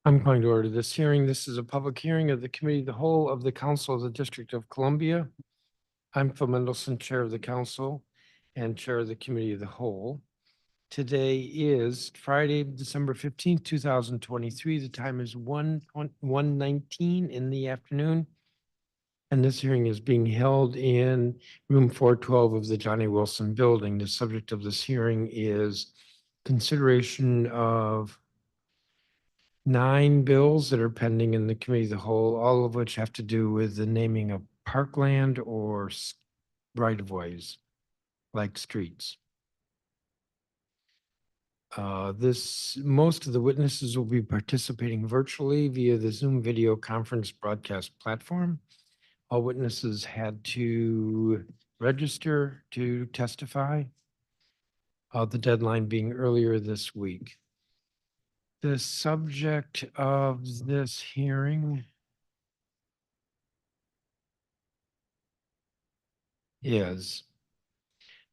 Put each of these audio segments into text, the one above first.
I'm going to order this hearing. This is a public hearing of the Committee of the Whole of the Council of the District of Columbia. I'm Phil Mendelson, Chair of the Council and Chair of the Committee of the Whole. Today is Friday, December 15th, 2023. The time is 1:19 in the afternoon. And this hearing is being held in room 412 of the Johnny Wilson Building. The subject of this hearing is consideration of 9 bills that are pending in the Committee of the Whole, all of which have to do with the naming of parkland or right-of-ways, like streets. Most of the witnesses will be participating virtually via the Zoom video conference broadcast platform. All witnesses had to register to testify, the deadline being earlier this week. The subject of this hearing is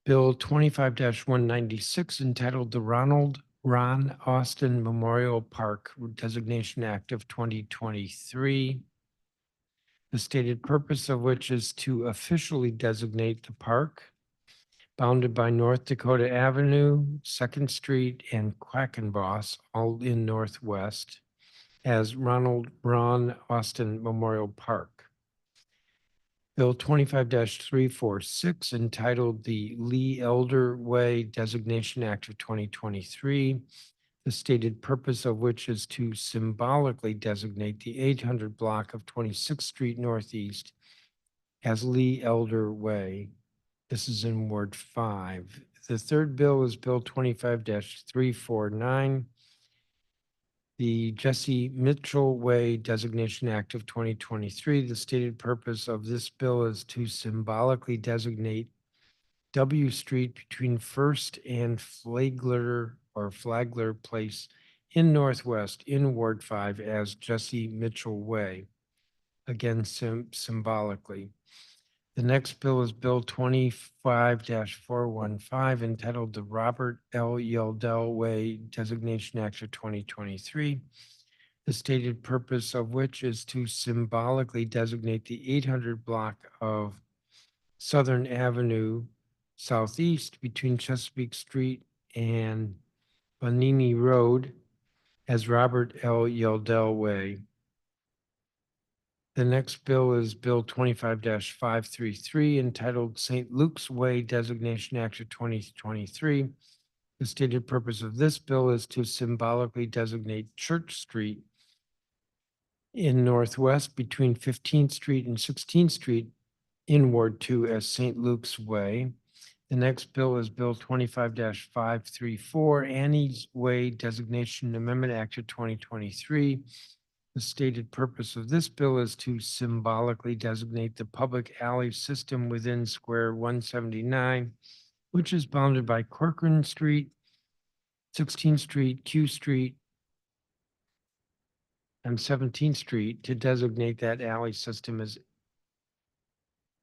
Bill 25-196 entitled the Ron Austin Memorial Park Designation Act of 2023. The stated purpose of which is to officially designate the park bounded by North Dakota Avenue, 2nd Street, and Quackenboss, all in Northwest, as Ron Austin Memorial Park. Bill 25-346 entitled the Lee Elder Way Designation Act of 2023, the stated purpose of which is to symbolically designate the 800 block of 26th Street Northeast as Lee Elder Way. This is in Ward 5. The third bill is Bill 25-349, the Jesse Mitchell Way Designation Act of 2023. The stated purpose of this bill is to symbolically designate W Street between First and Flagler Place in Northwest in Ward 5 as Jesse Mitchell Way, again symbolically. The next bill is Bill 25-415 entitled the Robert L. Yeldell Way Designation Act of 2023. The stated purpose of which is to symbolically designate the 800 block of Southern Avenue Southeast between Chesapeake Street and Bonini Road as Robert L. Yeldell Way. The next bill is Bill 25-533 entitled St. Luke's Way Designation Act of 2023. The stated purpose of this bill is to symbolically designate Church Street in Northwest between 15th Street and 16th Street in Ward 2 as St. Luke's Way. The next bill is Bill 25-534, Annie's Way Designation Amendment Act of 2023. The stated purpose of this bill is to symbolically designate the public alley system within Square 179, which is bounded by Corcoran Street, 16th Street, Q Street, and 17th Street to designate that alley system as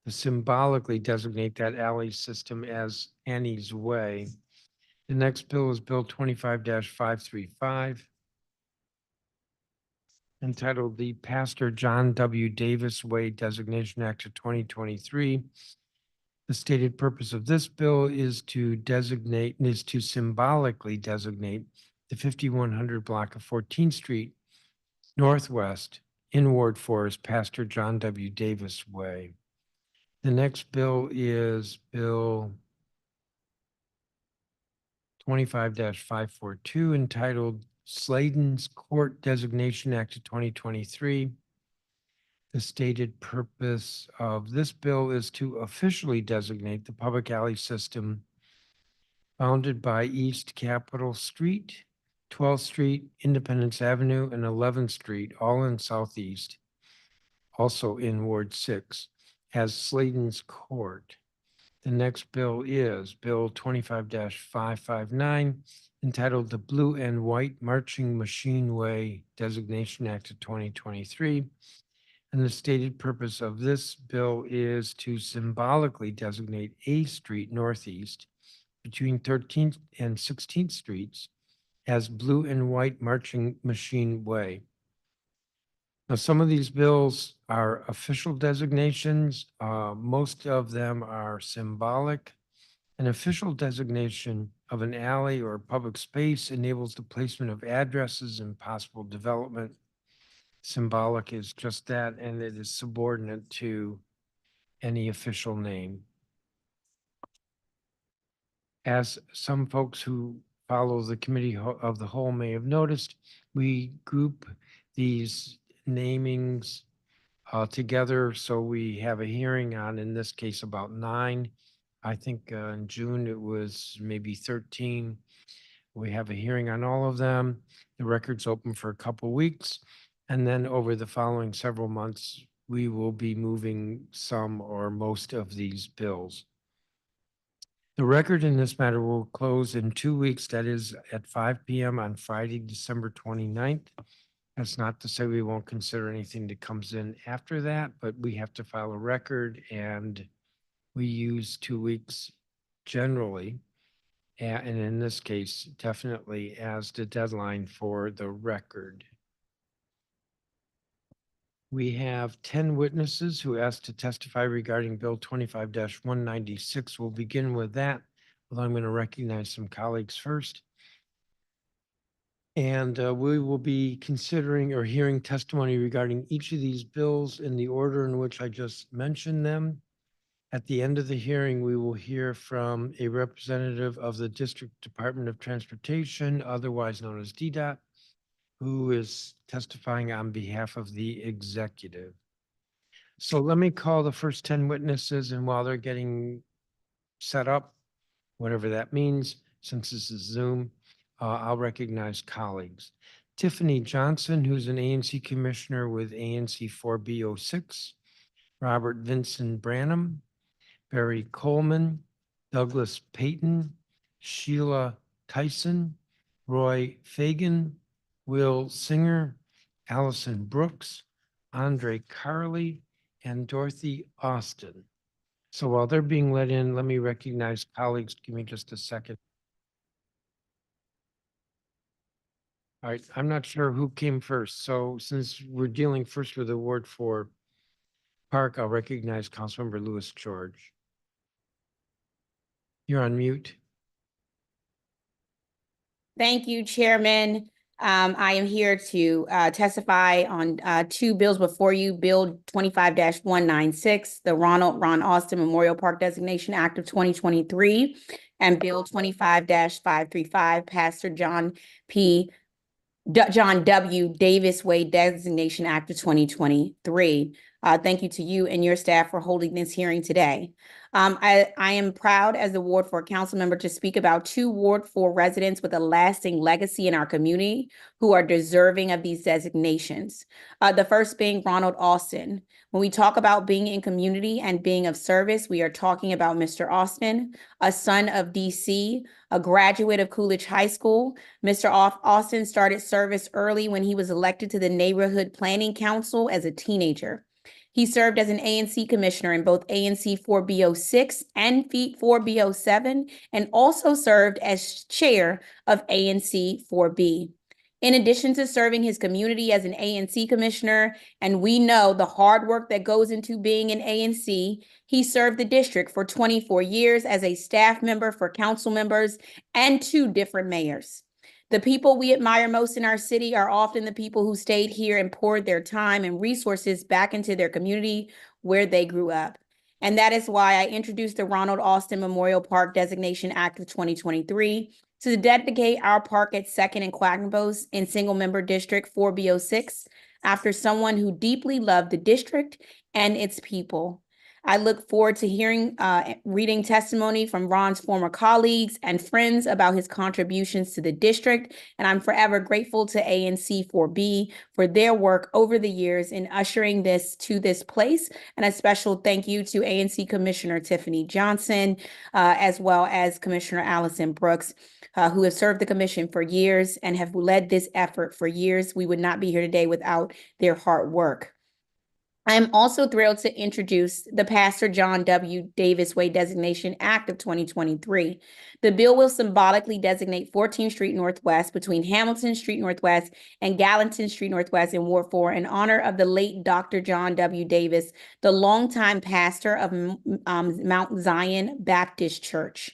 symbolically designate that alley system as Annie's Way. The next bill is Bill 25-535. Entitled the Pastor John W. Davis Way Designation Act of 2023. The stated purpose of this bill is to symbolically designate the 5100 block of 14th Street Northwest in Ward 4 as Pastor John W. Davis Way. The next bill is Bill 25-542 entitled Sladen's Court Designation Act of 2023. The stated purpose of this bill is to officially designate the public alley system bounded by East Capitol Street, 12th Street, Independence Avenue, and 11th Street, all in Southeast, also in Ward 6, as Sladen's Court. The next bill is Bill 25-559, entitled the Blue and White Marching Machine Way Designation Act of 2023. And the stated purpose of this bill is to symbolically designate A Street Northeast between 13th and 16th Streets as Blue and White Marching Machine Way. Now, some of these bills are official designations. Most of them are symbolic. An official designation of an alley or public space enables the placement of addresses and possible development. Symbolic is just that, and it is subordinate to any official name. As some folks who follow the committee of the whole may have noticed, we group these namings together. So we have a hearing on, in this case, about 9. I think in June it was maybe 13. We have a hearing on all of them. The record's open for a couple weeks. And then over the following several months, we will be moving some or most of these bills. The record in this matter will close in 2 weeks, that is at 5 p.m. on Friday, December 29th. That's not to say we won't consider anything that comes in after that, but we have to file a record, and we use 2 weeks generally. And in this case, definitely as the deadline for the record. We have 10 witnesses who asked to testify regarding Bill 25-196. We'll begin with that, although I'm going to recognize some colleagues first. And we will be considering or hearing testimony regarding each of these bills in the order in which I just mentioned them. At the end of the hearing, we will hear from a representative of the District Department of Transportation, otherwise known as DDOT, who is testifying on behalf of the executive. So let me call the first 10 witnesses, and while they're getting set up, whatever that means, since this is Zoom, I'll recognize colleagues. Tiffany Johnson, who's an ANC commissioner with ANC 4B06, Robert Vincent Branham, Barry Coleman, Douglas Payton, Sheila Tyson, Roy Fagan, Will Singer, Allison Brooks, Andre Carley, and Dorothy Austin. So while they're being let in, let me recognize colleagues. Give me just a second. All right, I'm not sure who came first. So since we're dealing first with the Ward 4 Park, I'll recognize Councilmember Louis George. You're on mute. Thank you, Chairman. I am here to testify on 2 bills before you. Bill 25-196, the Ron Austin Memorial Park Designation Act of 2023, and Bill 25-535, Pastor John W. Davis Way Designation Act of 2023. Thank you to you and your staff for holding this hearing today. I am proud as a Ward 4 council member to speak about 2 Ward 4 residents with a lasting legacy in our community who are deserving of these designations. The first being Ronald Austin. When we talk about being in community and being of service, we are talking about Mr. Austin, a son of DC, a graduate of Coolidge High School. Mr. Austin started service early when he was elected to the Neighborhood Planning Council as a teenager. He served as an ANC commissioner in both ANC 4B06 and 4B07, and also served as chair of ANC 4B. In addition to serving his community as an ANC commissioner, and we know the hard work that goes into being an ANC, he served the district for 24 years as a staff member for council members and 2 different mayors. The people we admire most in our city are often the people who stayed here and poured their time and resources back into their community where they grew up. And that is why I introduced the Ronald Austin Memorial Park Designation Act of 2023 to dedicate our park at 2nd and Quackenbos in single-member District 4B06 after someone who deeply loved the district and its people. I look forward to reading testimony from Ron's former colleagues and friends about his contributions to the district, and I'm forever grateful to ANC 4B for their work over the years in ushering this to this place, and a special thank you to ANC Commissioner Tiffany Johnson, as well as Commissioner Allison Brooks, who have served the commission for years and have led this effort for years. We would not be here today without their hard work. I am also thrilled to introduce the Pastor John W. Davis Way Designation Act of 2023. The bill will symbolically designate 14th Street Northwest between Hamilton Street Northwest and Gallatin Street Northwest in Ward 4 in honor of the late Dr. John W. Davis, the longtime pastor of Mount Zion Baptist Church.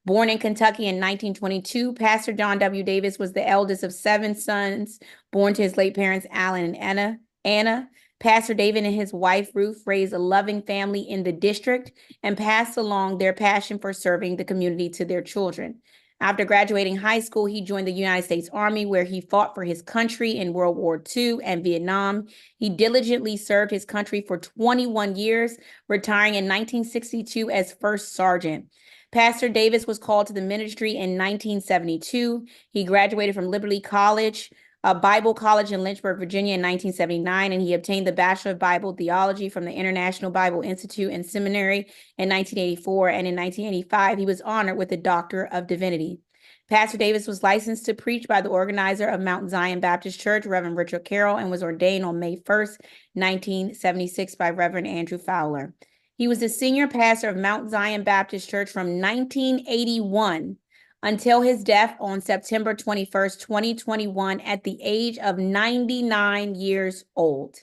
Born in Kentucky in 1922, Pastor John W. Davis was the eldest of 7 sons born to his late parents, Alan and Anna. Pastor David and his wife, Ruth, raised a loving family in the district and passed along their passion for serving the community to their children. After graduating high school, he joined the United States Army, where he fought for his country in World War II and Vietnam. He diligently served his country for 21 years, retiring in 1962 as First Sergeant. Pastor Davis was called to the ministry in 1972. He graduated from Liberty College, Bible College in Lynchburg, Virginia in 1979, and he obtained the Bachelor of Bible Theology from the International Bible Institute and Seminary in 1984, and in 1985, he was honored with the Doctor of Divinity. Pastor Davis was licensed to preach by the organizer of Mount Zion Baptist Church, Reverend Richard Carroll, and was ordained on May 1st, 1976 by Reverend Andrew Fowler. He was the senior pastor of Mount Zion Baptist Church from 1981 until his death on September 21st, 2021, at the age of 99 years old.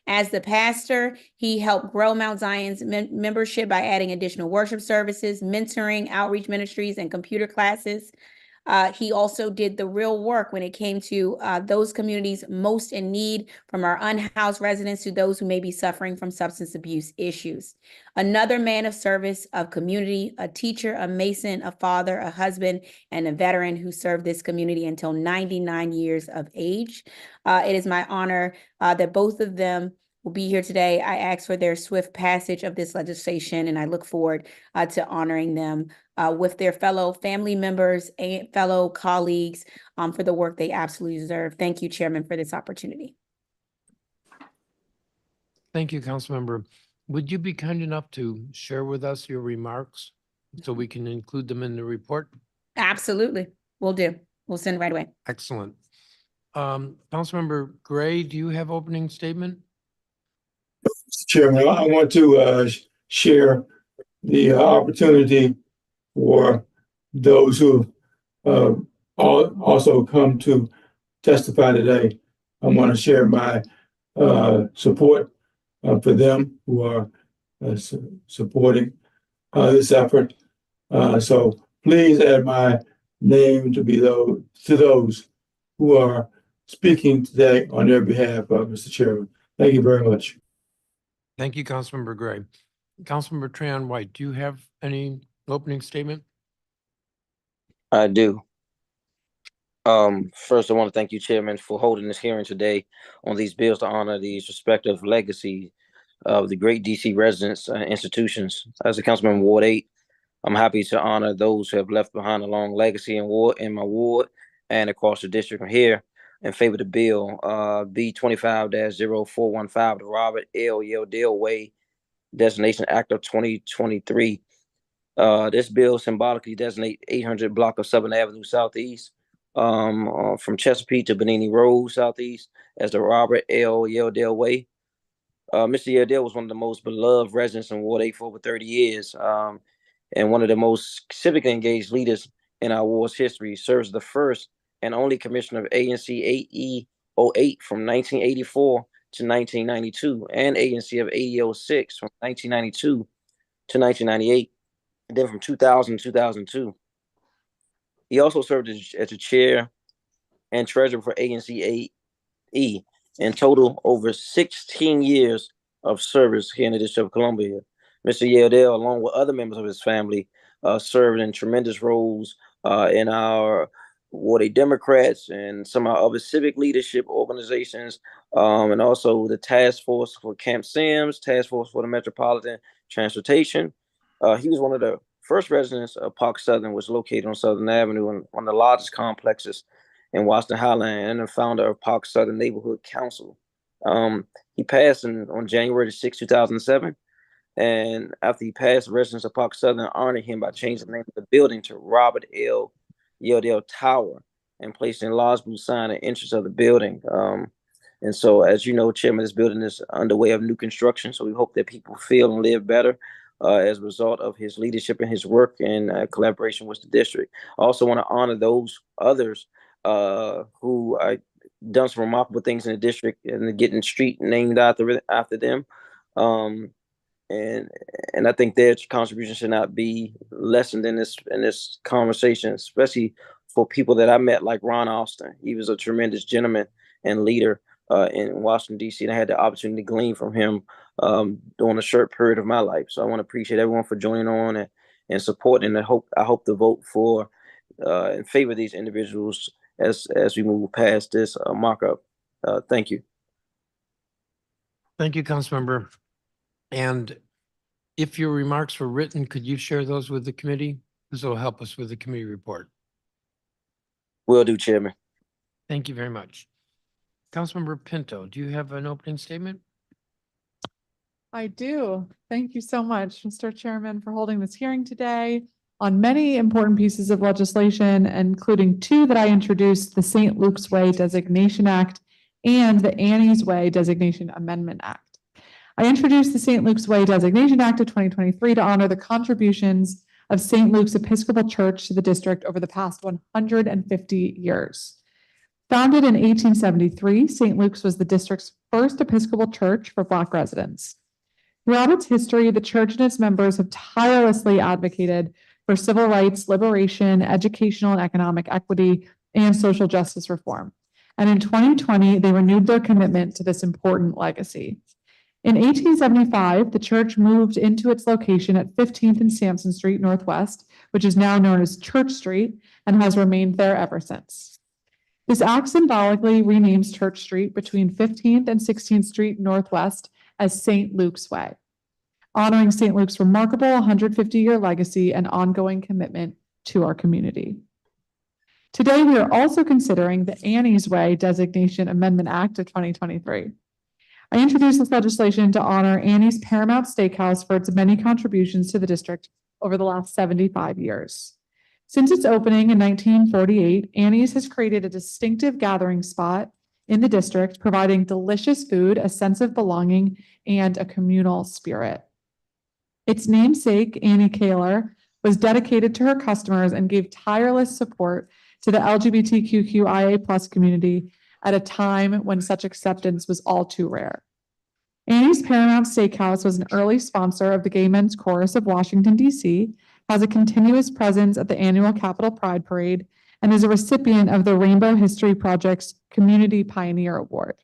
As the pastor, he helped grow Mount Zion's membership by adding additional worship services, mentoring, outreach ministries, and computer classes. He also did the real work when it came to those communities most in need, from our unhoused residents to those who may be suffering from substance abuse issues. Another man of service, of community, a teacher, a mason, a father, a husband, and a veteran who served this community until 99 years of age. It is my honor that both of them will be here today. I ask for their swift passage of this legislation, and I look forward to honoring them with their fellow family members and fellow colleagues for the work they absolutely deserve. Thank you, Chairman, for this opportunity. Thank you, Councilmember. Would you be kind enough to share with us your remarks so we can include them in the report? Absolutely. We'll do. We'll send right away. Excellent. Councilmember Gray, do you have opening statement? Chairman, I want to share the opportunity for those who also come to testify today. I want to share my support for them who are supporting this effort. So please add my name to those who are speaking today on their behalf, Mr. Chairman. Thank you very much. Thank you, Councilmember Gray. Councilmember Trayon White, do you have any opening statement? I do. First, I want to thank you, Chairman, for holding this hearing today on these bills to honor these respective legacy of the great DC residents institutions. As a councilman in Ward 8, I'm happy to honor those who have left behind a long legacy in my ward and across the district. I'm here in favor of the bill, B25-0415, the Robert L. Yeldale Way Designation Act of 2023. This bill symbolically designates 800 block of Southern Avenue Southeast, from Chesapeake to Benini Road Southeast, as the Robert L. Yeldale Way. Mr. Yeldale was one of the most beloved residents in Ward 8 for over 30 years, and one of the most civically engaged leaders in our ward's history. Serves the first and only commissioner of ANC 8E08 from 1984 to 1992, and ANC of 8006 from 1992 to 1998, and then from 2000 to 2002. He also served as the chair and treasurer for ANC 8E, in total over 16 years of service here in the District of Columbia. Mr. Yeldale, along with other members of his family, served in tremendous roles in our Ward 8 Democrats and some of our other civic leadership organizations, and also the task force for Camp Sims, task force for the Metropolitan Transportation. He was one of the first residents of Park Southern, which is located on Southern Avenue and one of the largest complexes in Washington Highland, and the founder of Park Southern Neighborhood Council. He passed on January 6, 2007. And after he passed, residents of Park Southern honored him by changing the name of the building to Robert L. Yeldale Tower and placing a large blue sign at the entrance of the building. And so, as you know, Chairman, this building is underway of new construction. So we hope that people feel and live better as a result of his leadership and his work and collaboration with the district. I also want to honor those others who are done some remarkable things in the district and getting street named after them. And I think their contribution should not be lessened in this conversation, especially for people that I met like Ron Austin. He was a tremendous gentleman and leader in Washington, D.C., and I had the opportunity to glean from him during a short period of my life. So I want to appreciate everyone for joining on and supporting. And I hope to vote for in favor of these individuals as we move past this markup. Thank you. Thank you, Councilmember. And if your remarks were written, could you share those with the committee? This will help us with the committee report. Will do, Chairman. Thank you very much. Councilmember Pinto, do you have an opening statement? I do. Thank you so much, Mr. Chairman, for holding this hearing today on many important pieces of legislation, including two that I introduced, the St. Luke's Way Designation Act and the Annie's Way Designation Amendment Act. I introduced the St. Luke's Way Designation Act of 2023 to honor the contributions of St. Luke's Episcopal Church to the district over the past 150 years. Founded in 1873, St. Luke's was the district's first Episcopal church for Black residents. Throughout its history, the church and its members have tirelessly advocated for civil rights, liberation, educational and economic equity, and social justice reform. And in 2020, they renewed their commitment to this important legacy. In 1875, the church moved into its location at 15th and Sampson Street Northwest, which is now known as Church Street, and has remained there ever since. This act symbolically renames Church Street between 15th and 16th Street Northwest as St. Luke's Way, honoring St. Luke's remarkable 150-year legacy and ongoing commitment to our community. Today, we are also considering the Annie's Way Designation Amendment Act of 2023. I introduced this legislation to honor Annie's Paramount Steakhouse for its many contributions to the district over the last 75 years. Since its opening in 1948, Annie's has created a distinctive gathering spot in the district, providing delicious food, a sense of belonging, and a communal spirit. Its namesake, Annie Kaler, was dedicated to her customers and gave tireless support to the LGBTQIA+ community at a time when such acceptance was all too rare. Annie's Paramount Steakhouse was an early sponsor of the Gay Men's Chorus of Washington, D.C., has a continuous presence at the annual Capitol Pride Parade, and is a recipient of the Rainbow History Project's Community Pioneer Award.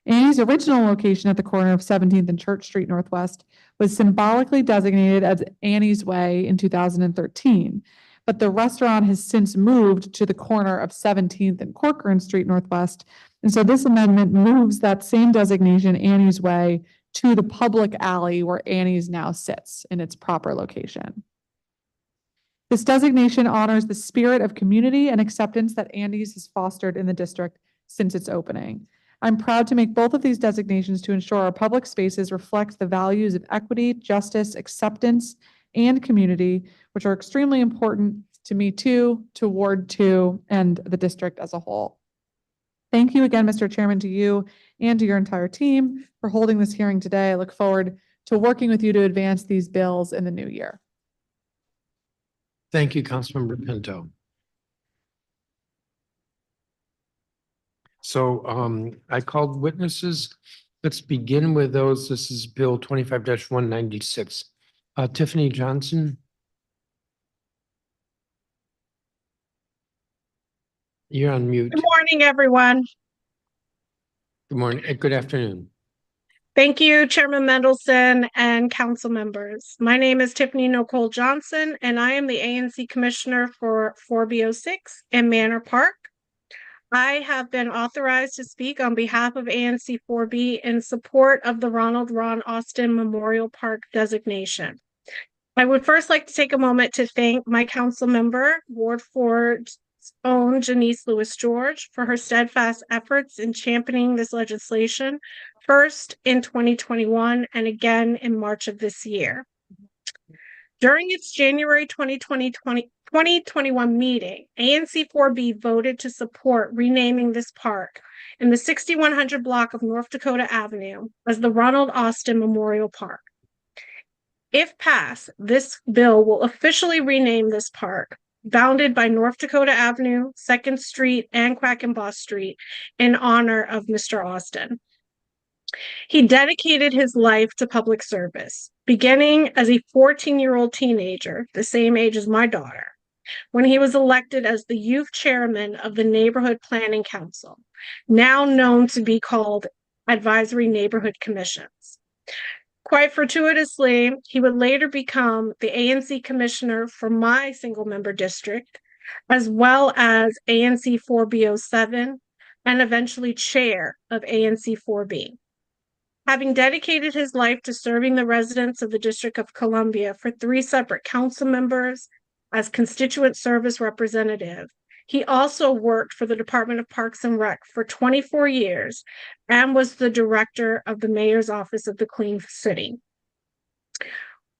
Annie's original location at the corner of 17th and Church Street Northwest was symbolically designated as Annie's Way in 2013, but the restaurant has since moved to the corner of 17th and Corcoran Street Northwest. And so this amendment moves that same designation, Annie's Way, to the public alley where Annie's now sits in its proper location. This designation honors the spirit of community and acceptance that Annie's has fostered in the district since its opening. I'm proud to make both of these designations to ensure our public spaces reflect the values of equity, justice, acceptance, and community, which are extremely important to me too, to Ward 2, and the district as a whole. Thank you again, Mr. Chairman, to you and to your entire team for holding this hearing today. I look forward to working with you to advance these bills in the new year. Thank you, Councilmember Pinto. So I called witnesses. Let's begin with those. This is Bill 25-196. Tiffany Johnson. You're on mute. Good morning, everyone. Good morning. Good afternoon. Thank you, Chairman Mendelson and council members. My name is Tiffany Nicole Johnson, and I am the ANC Commissioner for 4B06 in Manor Park. I have been authorized to speak on behalf of ANC 4B in support of the Ronald Ron Austin Memorial Park designation. I would first like to take a moment to thank my council member, Ward 4's own Janice Lewis George, for her steadfast efforts in championing this legislation, first in 2021 and again in March of this year. During its January 2020 2021 meeting, ANC 4B voted to support renaming this park in the 6100 block of North Dakota Avenue as the Ronald Austin Memorial Park. If passed, this bill will officially rename this park, bounded by North Dakota Avenue, 2nd Street, and Quackenboss Street, in honor of Mr. Austin. He dedicated his life to public service, beginning as a 14-year-old teenager, the same age as my daughter, when he was elected as the youth chairman of the Neighborhood Planning Council, now known to be called Advisory Neighborhood Commissions. Quite fortuitously, he would later become the ANC commissioner for my single-member district, as well as ANC 4B07, and eventually chair of ANC 4B. Having dedicated his life to serving the residents of the District of Columbia for 3 separate council members as constituent service representative, he also worked for the Department of Parks and Rec for 24 years and was the director of the mayor's office of the Clean City.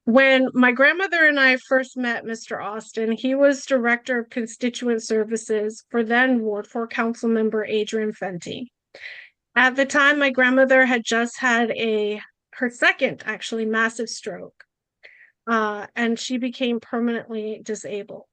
When my grandmother and I first met Mr. Austin, he was director of constituent services for then Ward 4 council member Adrian Fenty. At the time, my grandmother had just had her second, actually, massive stroke, and she became permanently disabled.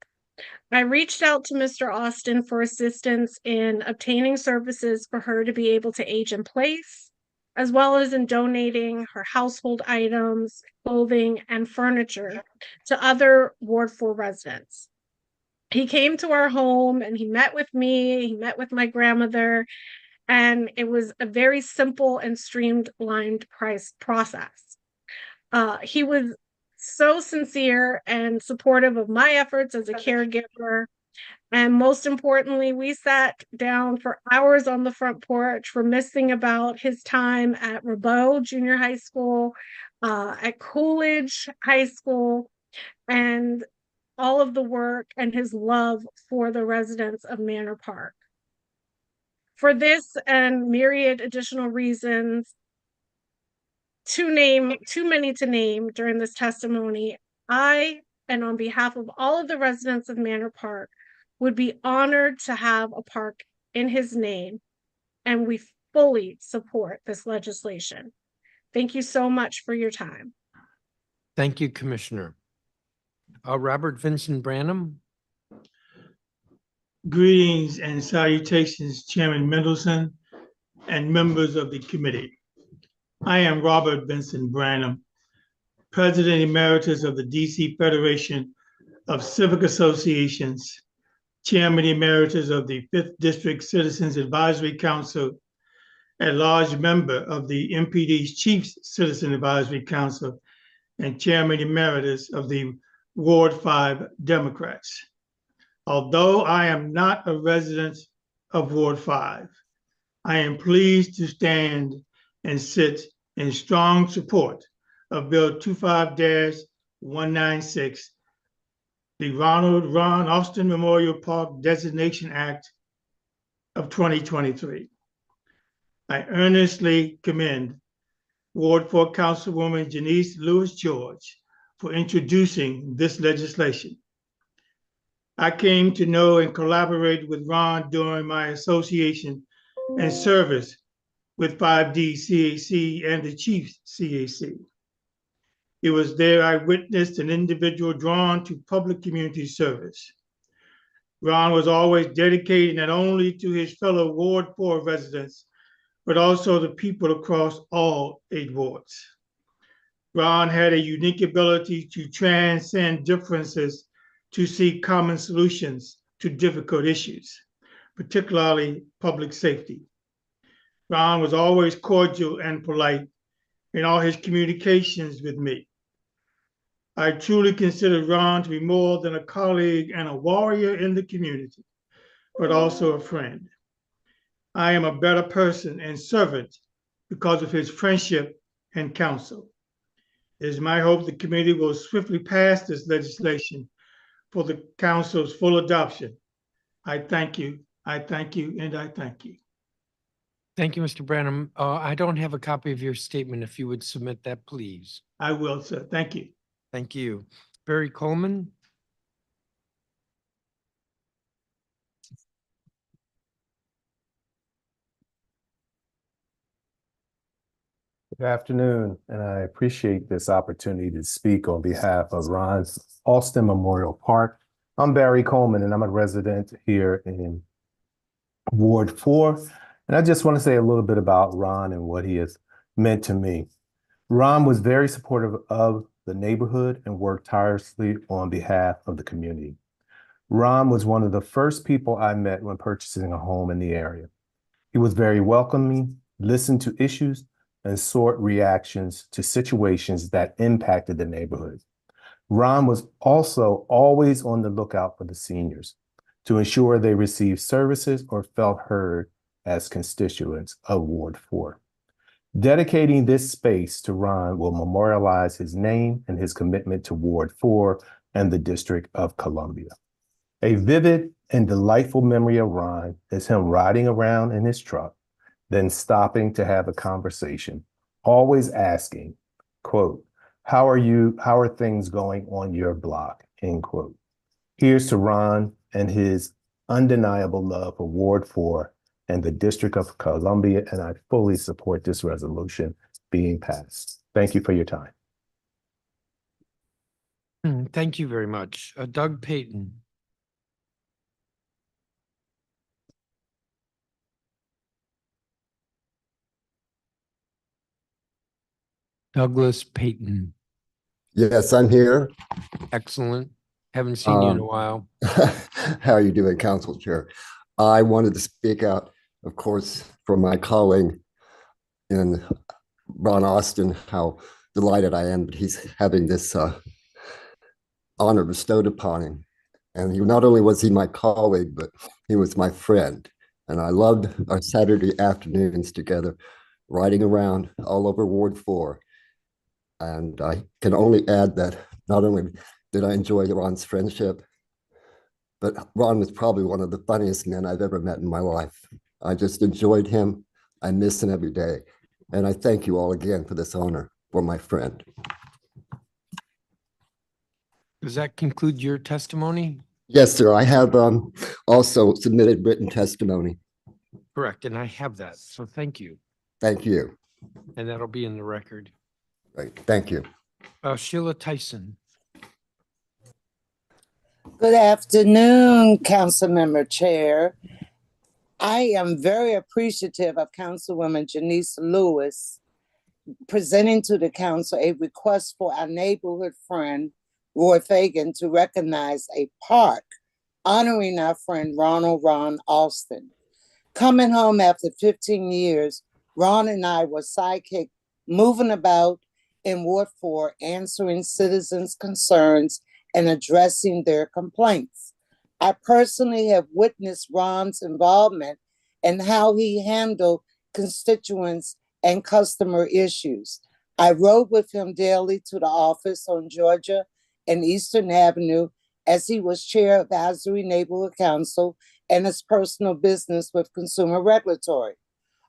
I reached out to Mr. Austin for assistance in obtaining services for her to be able to age in place, as well as in donating her household items, clothing, and furniture to other Ward 4 residents. He came to our home and he met with me, he met with my grandmother, and it was a very simple and streamlined process. He was so sincere and supportive of my efforts as a caregiver. And most importantly, we sat down for hours on the front porch, reminiscing about his time at Rabeau Junior High School, at Coolidge High School, and all of the work and his love for the residents of Manor Park. For this and myriad additional reasons, too many to name during this testimony, I, and on behalf of all of the residents of Manor Park, would be honored to have a park in his name, and we fully support this legislation. Thank you so much for your time. Thank you, Commissioner. Robert Vincent Branham. Greetings and salutations, Chairman Mendelson and members of the committee. I am Robert Vincent Branham, President Emeritus of the DC Federation of Civic Associations, Chairman Emeritus of the 5th District Citizens Advisory Council, a large member of the MPD's Chief Citizen Advisory Council, and Chairman Emeritus of the Ward 5 Democrats. Although I am not a resident of Ward 5, I am pleased to stand and sit in strong support of Bill 25-196, the Ron Austin Memorial Park Designation Act of 2023. I earnestly commend Ward 4 Councilwoman Janice Lewis-George for introducing this legislation. I came to know and collaborate with Ron during my association and service with 5D CAC and the Chief CAC. It was there I witnessed an individual drawn to public community service. Ron was always dedicated not only to his fellow Ward 4 residents, but also the people across all 8 wards. Ron had a unique ability to transcend differences to seek common solutions to difficult issues, particularly public safety. Ron was always cordial and polite in all his communications with me. I truly consider Ron to be more than a colleague and a warrior in the community, but also a friend. I am a better person and servant because of his friendship and counsel. It is my hope the committee will swiftly pass this legislation for the council's full adoption. I thank you, I thank you, and I thank you. Thank you, Mr. Branham. I don't have a copy of your statement. If you would submit that, please. I will, sir. Thank you. Thank you. Barry Coleman. Good afternoon, and I appreciate this opportunity to speak on behalf of Ron's Austin Memorial Park. I'm Barry Coleman, and I'm a resident here in Ward 4. And I just want to say a little bit about Ron and what he has meant to me. Ron was very supportive of the neighborhood and worked tirelessly on behalf of the community. Ron was one of the first people I met when purchasing a home in the area. He was very welcoming, listened to issues, and sought reactions to situations that impacted the neighborhood. Ron was also always on the lookout for the seniors to ensure they received services or felt heard as constituents of Ward 4. Dedicating this space to Ron will memorialize his name and his commitment to Ward 4 and the District of Columbia. A vivid and delightful memory of Ron is him riding around in his truck, then stopping to have a conversation, always asking, quote, how are things going on your block, end quote. Here's to Ron and his undeniable love for Ward 4 and the District of Columbia, and I fully support this resolution being passed. Thank you for your time. Thank you very much. Doug Payton. Douglas Payton. Yes, I'm here. Excellent. Haven't seen you in a while. How are you doing, Council Chair? I wanted to speak out, of course, for my colleague in Ron Austin, how delighted I am that he's having this honor bestowed upon him. And not only was he my colleague, but he was my friend. And I loved our Saturday afternoons together, riding around all over Ward 4. And I can only add that not only did I enjoy Ron's friendship, but Ron was probably one of the funniest men I've ever met in my life. I just enjoyed him. I miss him every day. And I thank you all again for this honor for my friend. Does that conclude your testimony? Yes, sir. I have also submitted written testimony. Correct, and I have that, so thank you. Thank you. And that'll be in the record. Right. Thank you. Sheila Tyson. Good afternoon, Councilmember Chair. I am very appreciative of Councilwoman Janice Lewis presenting to the council a request for our neighborhood friend, Roy Fagan, to recognize a park honoring our friend Ron Austin. Coming home after 15 years, Ron and I were sidekick moving about in Ward 4, answering citizens' concerns and addressing their complaints. I personally have witnessed Ron's involvement and how he handled constituents and customer issues. I rode with him daily to the office on Georgia and Eastern Avenue as he was chair of Advisory Neighborhood Council and his personal business with Consumer Regulatory.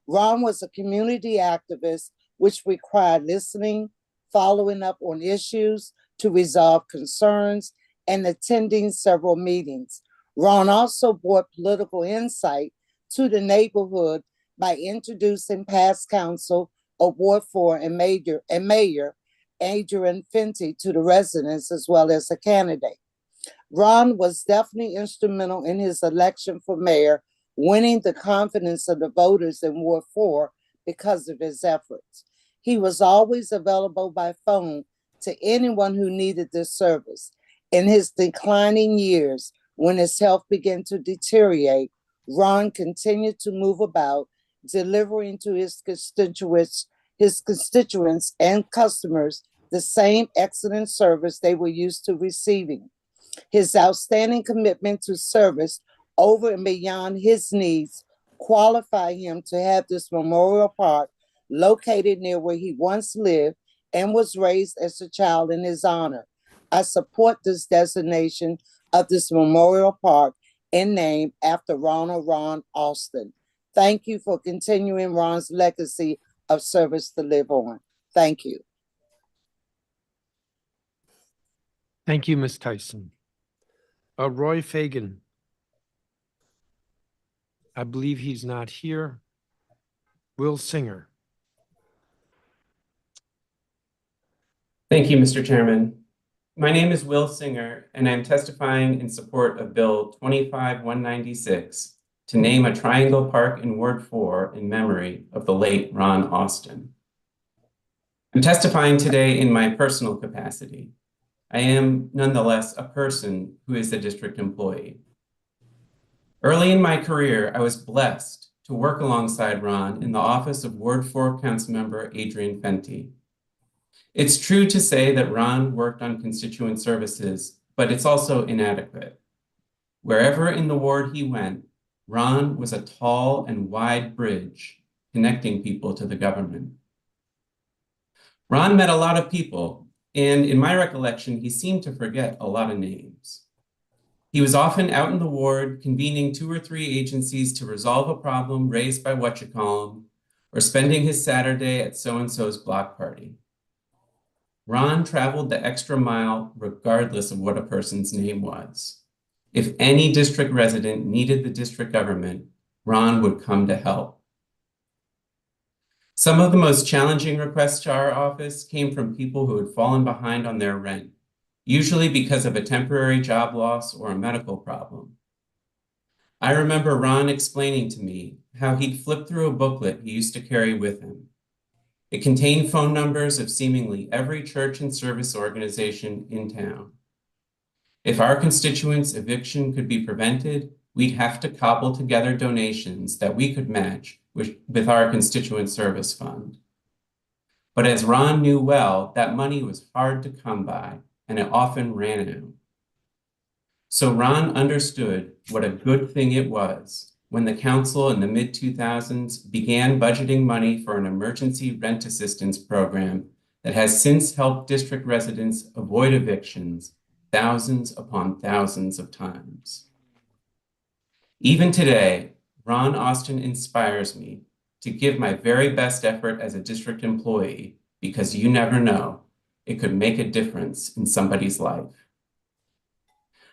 Ron was a community activist, which required listening, following up on issues to resolve concerns, and attending several meetings. Ron also brought political insight to the neighborhood by introducing past council of Ward 4 and Mayor Adrian Fenty to the residents as well as a candidate. Ron was definitely instrumental in his election for mayor, winning the confidence of the voters in Ward 4 because of his efforts. He was always available by phone to anyone who needed this service. In his declining years, when his health began to deteriorate, Ron continued to move about, delivering to his constituents and customers the same excellent service they were used to receiving. His outstanding commitment to service over and beyond his needs qualify him to have this memorial park located near where he once lived and was raised as a child in his honor. I support this designation of this memorial park in name after Ron Austin. Thank you for continuing Ron's legacy of service to live on. Thank you. Thank you, Ms. Tyson. Roy Fagan. I believe he's not here. Will Singer. Thank you, Mr. Chairman. My name is Will Singer, and I'm testifying in support of Bill 25-196 to name a Triangle Park in Ward 4 in memory of the late Ron Austin. I'm testifying today in my personal capacity. I am nonetheless a person who is a district employee. Early in my career, I was blessed to work alongside Ron in the office of Ward 4 Councilmember Adrian Fenty. It's true to say that Ron worked on constituent services, but it's also inadequate. Wherever in the ward he went, Ron was a tall and wide bridge connecting people to the government. Ron met a lot of people, and in my recollection, he seemed to forget a lot of names. He was often out in the ward convening 2 or 3 agencies to resolve a problem raised by whatchamacallit, or spending his Saturday at so-and-so's block party. Ron traveled the extra mile regardless of what a person's name was. If any district resident needed the district government, Ron would come to help. Some of the most challenging requests to our office came from people who had fallen behind on their rent, usually because of a temporary job loss or a medical problem. I remember Ron explaining to me how he'd flip through a booklet he used to carry with him. It contained phone numbers of seemingly every church and service organization in town. If our constituents' eviction could be prevented, we'd have to cobble together donations that we could match with our constituent service fund. But as Ron knew well, that money was hard to come by, and it often ran out. So Ron understood what a good thing it was when the council in the mid-2000s began budgeting money for an emergency rent assistance program that has since helped district residents avoid evictions thousands upon thousands of times. Even today, Ron Austin inspires me to give my very best effort as a district employee because you never know, it could make a difference in somebody's life.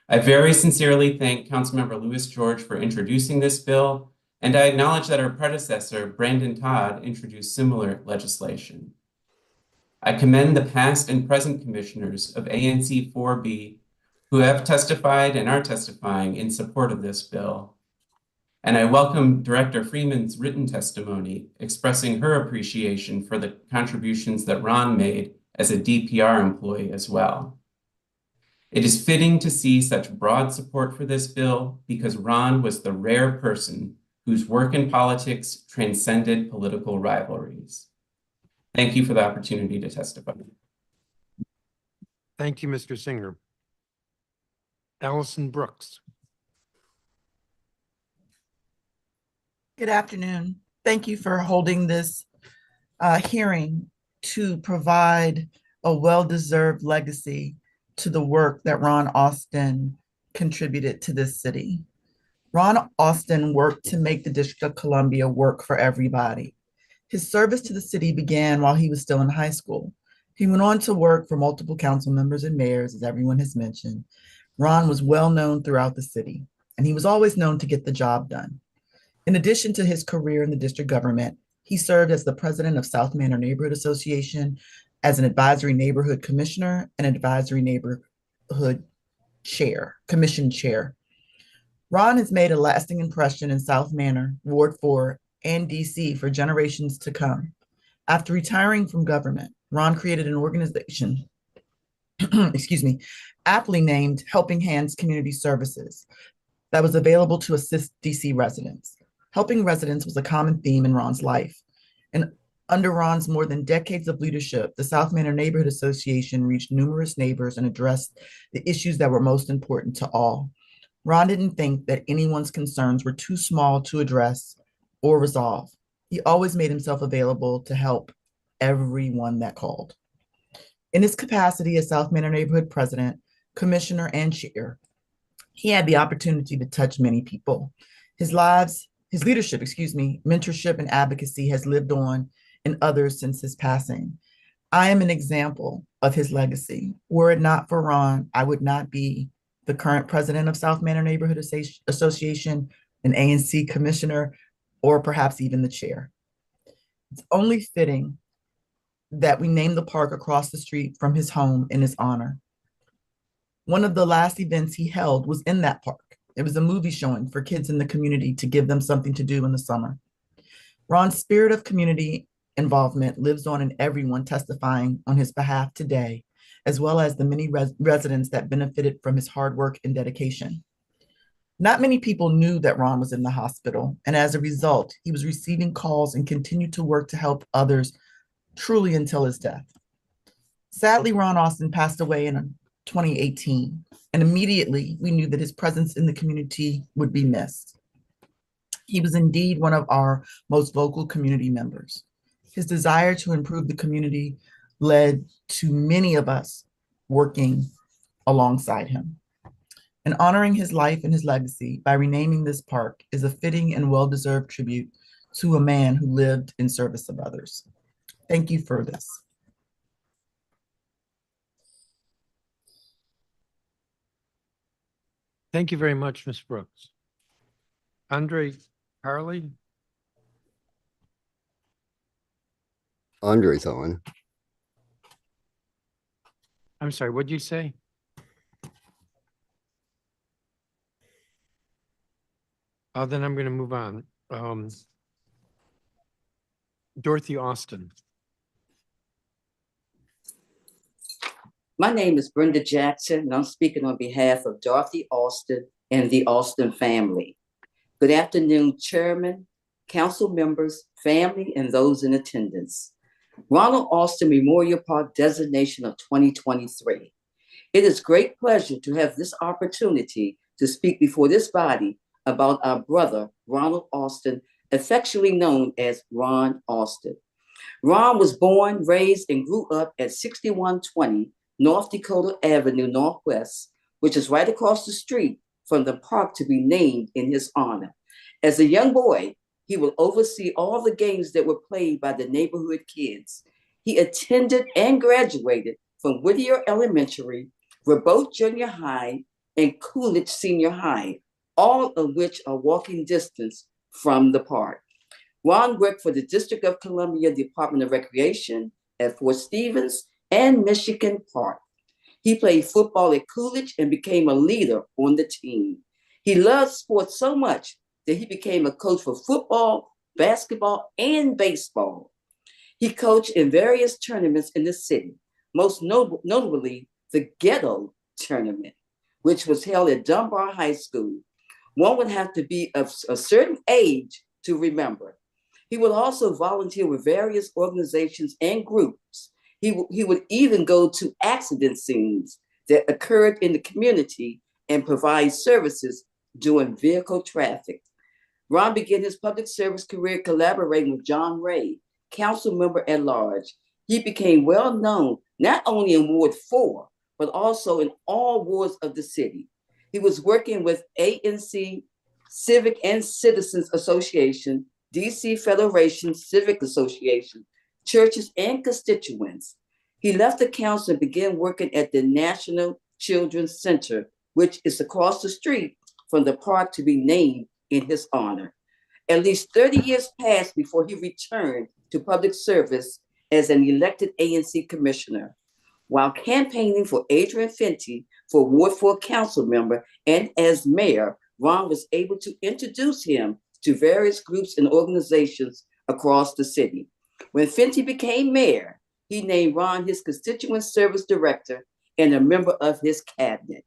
I very sincerely thank Councilmember Louis George for introducing this bill, and I acknowledge that her predecessor, Brandon Todd, introduced similar legislation. I commend the past and present commissioners of ANC 4B who have testified and are testifying in support of this bill. And I welcome Director Freeman's written testimony expressing her appreciation for the contributions that Ron made as a DPR employee as well. It is fitting to see such broad support for this bill because Ron was the rare person whose work in politics transcended political rivalries. Thank you for the opportunity to testify. Thank you, Mr. Singer. Allison Brooks. Good afternoon. Thank you for holding this hearing to provide a well-deserved legacy to the work that Ron Austin contributed to this city. Ron Austin worked to make the District of Columbia work for everybody. His service to the city began while he was still in high school. He went on to work for multiple council members and mayors, as everyone has mentioned. Ron was well known throughout the city, and he was always known to get the job done. In addition to his career in the district government, he served as the president of South Manor Neighborhood Association, as an advisory neighborhood commissioner and advisory neighborhood commission chair. Ron has made a lasting impression in South Manor, Ward 4, and DC for generations to come. After retiring from government, Ron created an organization, aptly named Helping Hands Community Services, that was available to assist DC residents. Helping residents was a common theme in Ron's life. And under Ron's more than decades of leadership, the South Manor Neighborhood Association reached numerous neighbors and addressed the issues that were most important to all. Ron didn't think that anyone's concerns were too small to address or resolve. He always made himself available to help everyone that called. In his capacity as South Manor Neighborhood President, Commissioner, and Chair, he had the opportunity to touch many people. His leadership, mentorship, and advocacy has lived on in others since his passing. I am an example of his legacy. Were it not for Ron, I would not be the current president of South Manor Neighborhood Association, an ANC commissioner, or perhaps even the chair. It's only fitting that we named the park across the street from his home in his honor. One of the last events he held was in that park. It was a movie showing for kids in the community to give them something to do in the summer. Ron's spirit of community involvement lives on in everyone testifying on his behalf today, as well as the many residents that benefited from his hard work and dedication. Not many people knew that Ron was in the hospital, and as a result, he was receiving calls and continued to work to help others truly until his death. Sadly, Ron Austin passed away in 2018, and immediately we knew that his presence in the community would be missed. He was indeed one of our most vocal community members. His desire to improve the community led to many of us working alongside him. And honoring his life and his legacy by renaming this park is a fitting and well-deserved tribute to a man who lived in service of others. Thank you for this. Thank you very much, Ms. Brooks. Andre Carly? Andre's on. I'm sorry, what'd you say? Then I'm going to move on. Dorothy Austin. My name is Brenda Jackson, and I'm speaking on behalf of Dorothy Austin and the Austin family. Good afternoon, Chairman, council members, family, and those in attendance. Ronald Austin Memorial Park designation of 2023. It is great pleasure to have this opportunity to speak before this body about our brother, Ronald Austin, affectionately known as Ron Austin. Ron was born, raised, and grew up at 6120 North Dakota Avenue Northwest, which is right across the street from the park to be named in his honor. As a young boy, he would oversee all the games that were played by the neighborhood kids. He attended and graduated from Whittier Elementary, Rabot Junior High, and Coolidge Senior High, all of which are walking distance from the park. Ron worked for the District of Columbia Department of Recreation at Fort Stevens and Michigan Park. He played football at Coolidge and became a leader on the team. He loved sports so much that he became a coach for football, basketball, and baseball. He coached in various tournaments in the city, most notably the Ghetto Tournament, which was held at Dunbar High School. One would have to be of a certain age to remember. He would also volunteer with various organizations and groups. He would even go to accident scenes that occurred in the community and provide services during vehicle traffic. Ron began his public service career collaborating with John Ray, council member at large. He became well known not only in Ward 4, but also in all wards of the city. He was working with ANC, Civic and Citizens Association, DC Federation Civic Association, churches, and constituents. He left the council and began working at the National Children's Center, which is across the street from the park to be named in his honor. At least 30 years passed before he returned to public service as an elected ANC commissioner. While campaigning for Adrian Fenty for Ward 4 council member and as mayor, Ron was able to introduce him to various groups and organizations across the city. When Fenty became mayor, he named Ron his constituent service director and a member of his cabinet.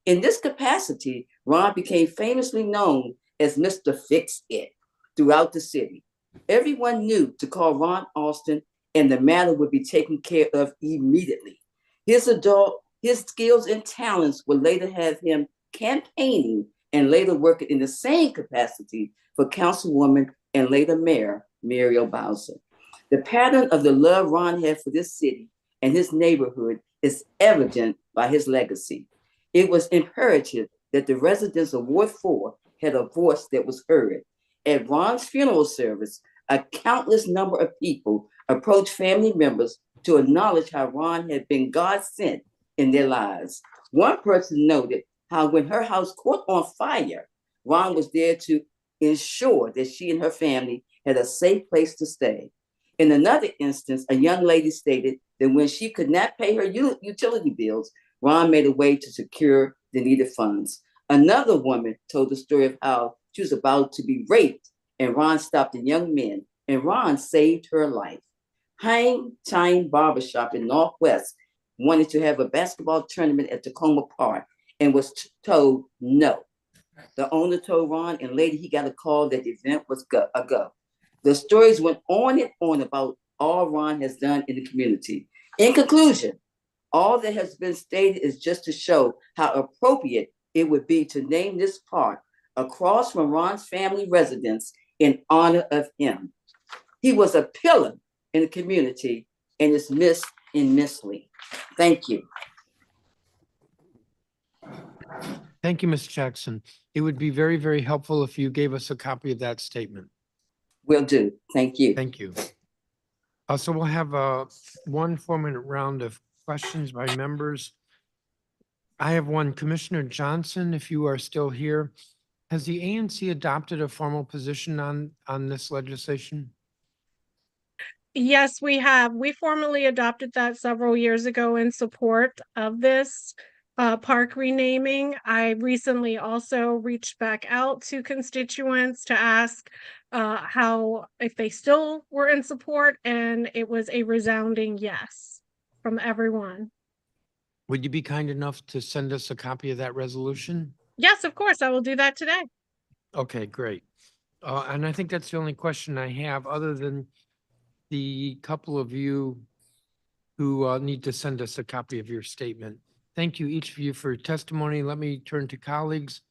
In this capacity, Ron became famously known as Mr. Fix-It throughout the city. Everyone knew to call Ron Austin and the matter would be taken care of immediately. His skills and talents would later have him campaigning and later working in the same capacity for Councilwoman and later Mayor Muriel Bowser. The pattern of the love Ron had for this city and his neighborhood is evident by his legacy. It was imperative that the residents of Ward 4 had a voice that was heard. At Ron's funeral service, a countless number of people approached family members to acknowledge how Ron had been God sent in their lives. One person noted how when her house caught on fire, Ron was there to ensure that she and her family had a safe place to stay. In another instance, a young lady stated that when she could not pay her utility bills, Ron made a way to secure the needed funds. Another woman told the story of how she was about to be raped, and Ron stopped a young man, and Ron saved her life. Hang Time Barbershop in Northwest wanted to have a basketball tournament at Tacoma Park and was told no. The owner told Ron, and later he got a call that the event was a go. The stories went on and on about all Ron has done in the community. In conclusion, all that has been stated is just to show how appropriate it would be to name this park across from Ron's family residence in honor of him. He was a pillar in the community and is missed immensely. Thank you. Thank you, Ms. Jackson. It would be very, very helpful if you gave us a copy of that statement. Will do. Thank you. Thank you. So we'll have a 1 4-minute round of questions by members. I have one. Commissioner Johnson, if you are still here, has the ANC adopted a formal position on this legislation? Yes, we have. We formally adopted that several years ago in support of this park renaming. I recently also reached back out to constituents to ask if they still were in support, and it was a resounding yes from everyone. Would you be kind enough to send us a copy of that resolution? Yes, of course, I will do that today. Okay, great. And I think that's the only question I have, other than the couple of you who need to send us a copy of your statement. Thank you, each of you, for your testimony. Let me turn to colleagues.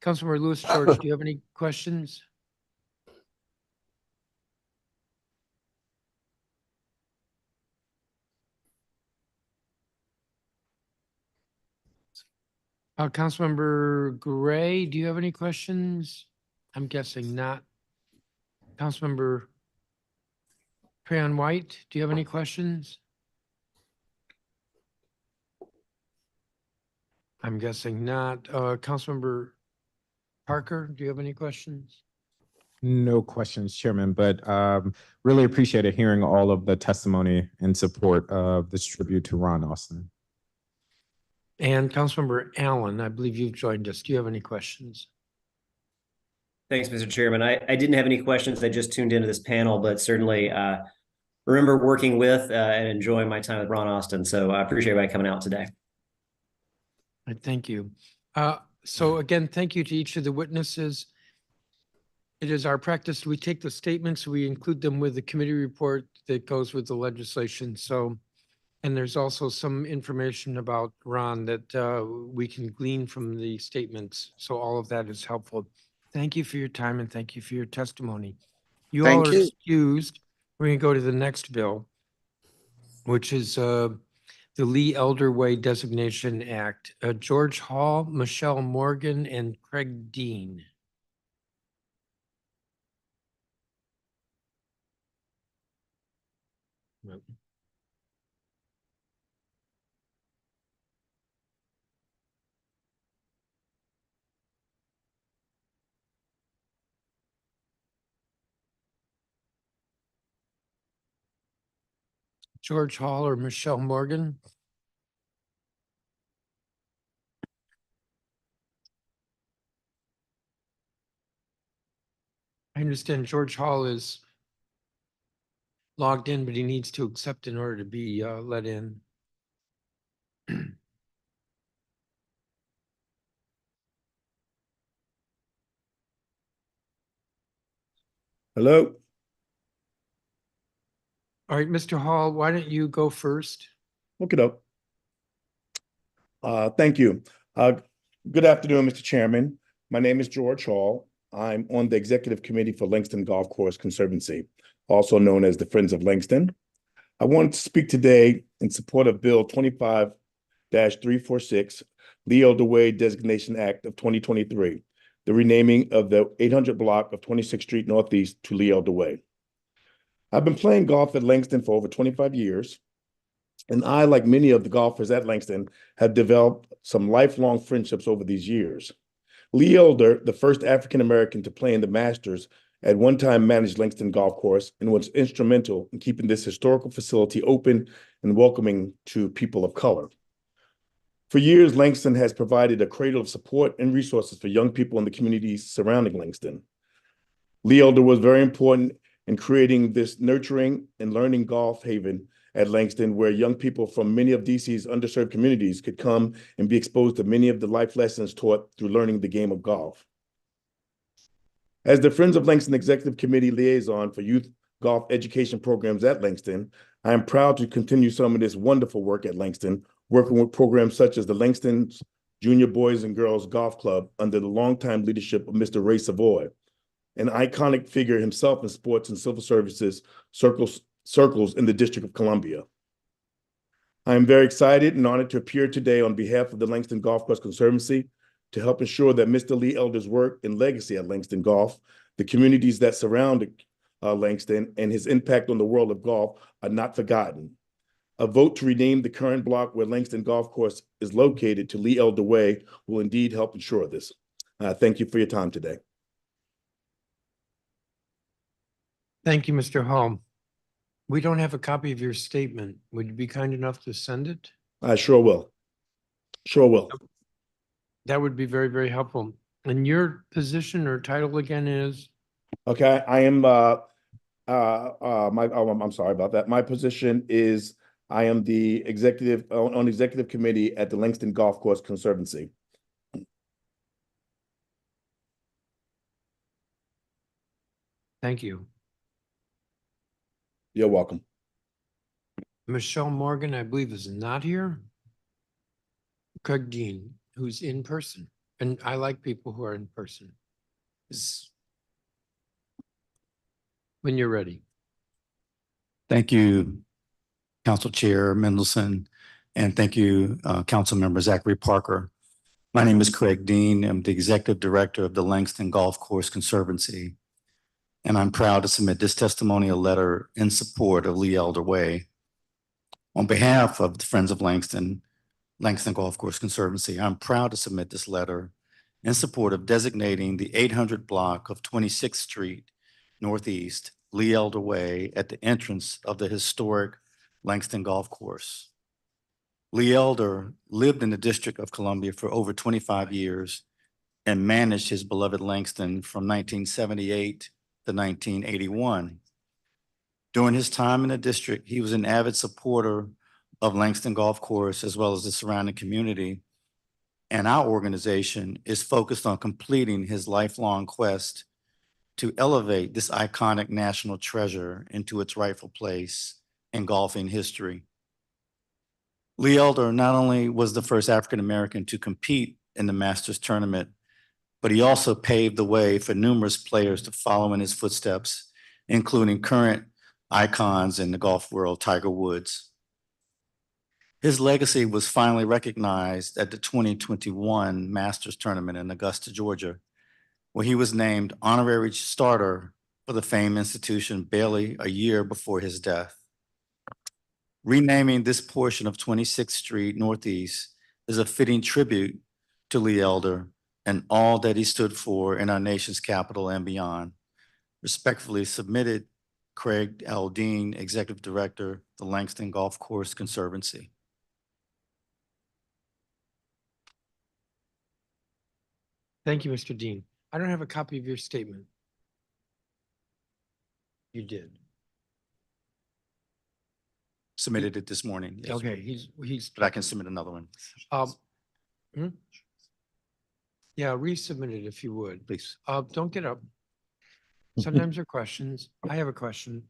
Councilmember Louis George, do you have any questions? Councilmember Gray, do you have any questions? I'm guessing not. Councilmember Crayon White, do you have any questions? I'm guessing not. Councilmember Parker, do you have any questions? No questions, Chairman, but really appreciated hearing all of the testimony in support of this tribute to Ron Austin. And Councilmember Allen, I believe you've joined us. Do you have any questions? Thanks, Mr. Chairman. I didn't have any questions. I just tuned into this panel, but certainly remember working with and enjoying my time with Ron Austin. So I appreciate everybody coming out today. Thank you. So again, thank you to each of the witnesses. It is our practice, we take the statements, we include them with the committee report that goes with the legislation. So, and there's also some information about Ron that we can glean from the statements. So all of that is helpful. Thank you for your time and thank you for your testimony. You all are excused. We're going to go to the next bill, which is the Lee Elder Way Designation Act. George Hall, Michelle Morgan, and Craig Dean. George Hall or Michelle Morgan? I understand George Hall is logged in, but he needs to accept in order to be let in. Hello. All right, Mr. Hall, why don't you go first? Look it up. Thank you. Good afternoon, Mr. Chairman. My name is George Hall. I'm on the executive committee for Langston Golf Course Conservancy, also known as the Friends of Langston. I wanted to speak today in support of Bill 25-346, Lee Elder Way Designation Act of 2023, the renaming of the 800 block of 26th Street Northeast to Lee Elder Way. I've been playing golf at Langston for over 25 years, and I, like many of the golfers at Langston, have developed some lifelong friendships over these years. Lee Elder, the first African-American to play in the Masters at one time managed Langston Golf Course and was instrumental in keeping this historical facility open and welcoming to people of color. For years, Langston has provided a cradle of support and resources for young people in the communities surrounding Langston. Lee Elder was very important in creating this nurturing and learning golf haven at Langston, where young people from many of DC's underserved communities could come and be exposed to many of the life lessons taught through learning the game of golf. As the Friends of Langston Executive Committee liaison for youth golf education programs at Langston, I am proud to continue some of this wonderful work at Langston, working with programs such as the Langston's Junior Boys and Girls Golf Club under the longtime leadership of Mr. Ray Savoy, an iconic figure himself in sports and civil services circles in the District of Columbia. I am very excited and honored to appear today on behalf of the Langston Golf Course Conservancy to help ensure that Mr. Lee Elder's work and legacy at Langston Golf, the communities that surround Langston, and his impact on the world of golf are not forgotten. A vote to rename the current block where Langston Golf Course is located to Lee Elder Way will indeed help ensure this. Thank you for your time today. Thank you, Mr. Hall. We don't have a copy of your statement. Would you be kind enough to send it? I sure will. Sure will. That would be very, very helpful. And your position or title again is? Okay, I am I'm sorry about that. My position is I am the executive on executive committee at the Langston Golf Course Conservancy. Thank you. You're welcome. Michelle Morgan, I believe, is not here. Craig Dean, who's in person, and I like people who are in person. When you're ready. Thank you, Council Chair Mendelson, and thank you, Council Member Zachary Parker. My name is Craig Dean. I'm the Executive Director of the Langston Golf Course Conservancy, and I'm proud to submit this testimonial letter in support of Lee Elder Way. On behalf of the Friends of Langston Golf Course Conservancy, I'm proud to submit this letter in support of designating the 800 block of 26th Street Northeast, Lee Elder Way, at the entrance of the historic Langston Golf Course. Lee Elder lived in the District of Columbia for over 25 years and managed his beloved Langston from 1978 to 1981. During his time in the district, he was an avid supporter of Langston Golf Course as well as the surrounding community. And our organization is focused on completing his lifelong quest to elevate this iconic national treasure into its rightful place in golfing history. Lee Elder not only was the first African-American to compete in the Masters tournament, but he also paved the way for numerous players to follow in his footsteps, including current icons in the golf world, Tiger Woods. His legacy was finally recognized at the 2021 Masters tournament in Augusta, Georgia, where he was named honorary starter for the famed institution barely a year before his death. Renaming this portion of 26th Street Northeast is a fitting tribute to Lee Elder and all that he stood for in our nation's capital and beyond. Respectfully submitted, Craig L. Dean, Executive Director, the Langston Golf Course Conservancy. Thank you, Mr. Dean. I don't have a copy of your statement. You did. Submitted it this morning. Yes. Okay, he's. But I can submit another one. Yeah, resubmit it if you would. Please. Don't get up. Sometimes there are questions. I have a question.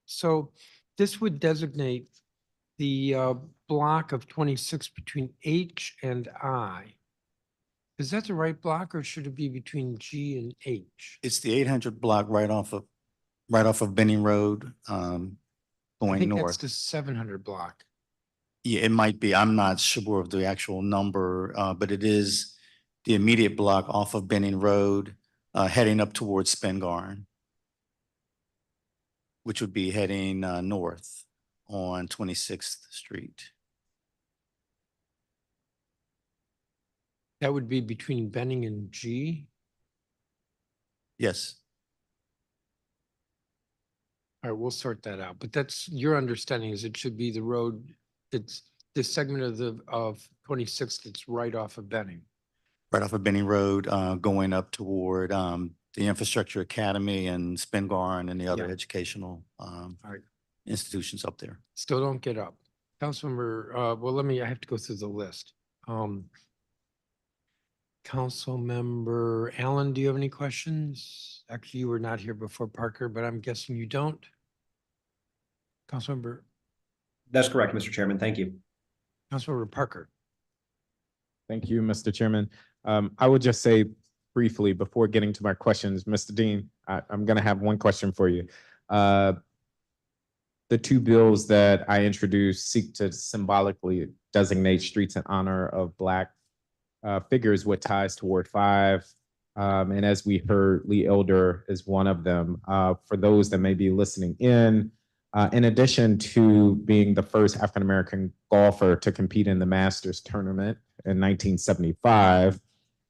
So this would designate the block of 26 between H and I. Is that the right block or should it be between G and H? It's the 800 block right off of Benning Road, going I think north. that's the 700 block. Yeah, it might be. I'm not sure of the actual number, but it is the immediate block off of Benning Road, heading up towards Spingarn, which would be heading north on 26th Street. That would be between Benning and G? Yes. All right, we'll sort that out, but that's, your understanding is it should be the road, it's this segment of 26 that's right off of Benning. Right off of Benning Road, going up toward the Infrastructure Academy and Spingarn and the other Yeah. educational All right, institutions up there. still don't get up. Councilmember, well, I have to go through the list. Councilmember Allen, do you have any questions? Actually, you were not here before, Parker, but I'm guessing you don't. Councilmember, That's correct, Mr. Chairman. Thank you. Councilmember Parker. Thank you, Mr. Chairman. I would just say briefly before getting to my questions, Mr. Dean, I'm going to have one question for you. The two bills that I introduced seek to symbolically designate streets in honor of Black figures with ties to Ward 5. And as we heard, Lee Elder is one of them. For those that may be listening in addition to being the first African-American golfer to compete in the Masters tournament in 1975,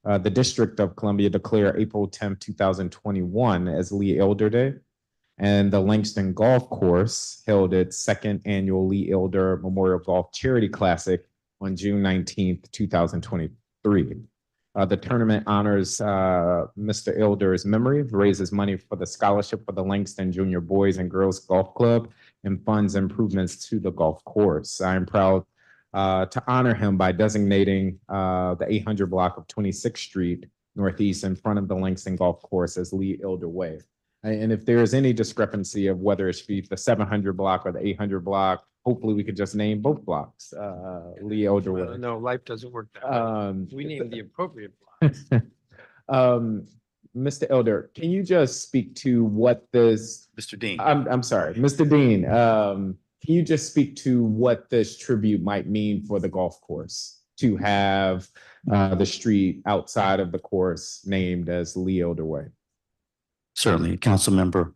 the District of Columbia declared April 10, 2021 as Lee Elder Day. And the Langston Golf Course held its second annual Lee Elder Memorial Golf Charity Classic on June 19, 2023. The tournament honors Mr. Elder's memory, raises money for the scholarship for the Langston Junior Boys and Girls Golf Club, and funds improvements to the golf course. I am proud to honor him by designating the 800 block of 26th Street Northeast in front of the Langston Golf Course as Lee Elder Way. And if there is any discrepancy of whether it should be the 700 block or the 800 block, hopefully we could just name both blocks, Lee Elder Way. No, life doesn't work that way. We name the appropriate block. Mr. Elder, can you just speak to what this? Mr. Dean. I'm sorry, Mr. Dean. Can you just speak to what this tribute might mean for the golf course to have the street outside of the course named as Lee Elder Way? Certainly, council member,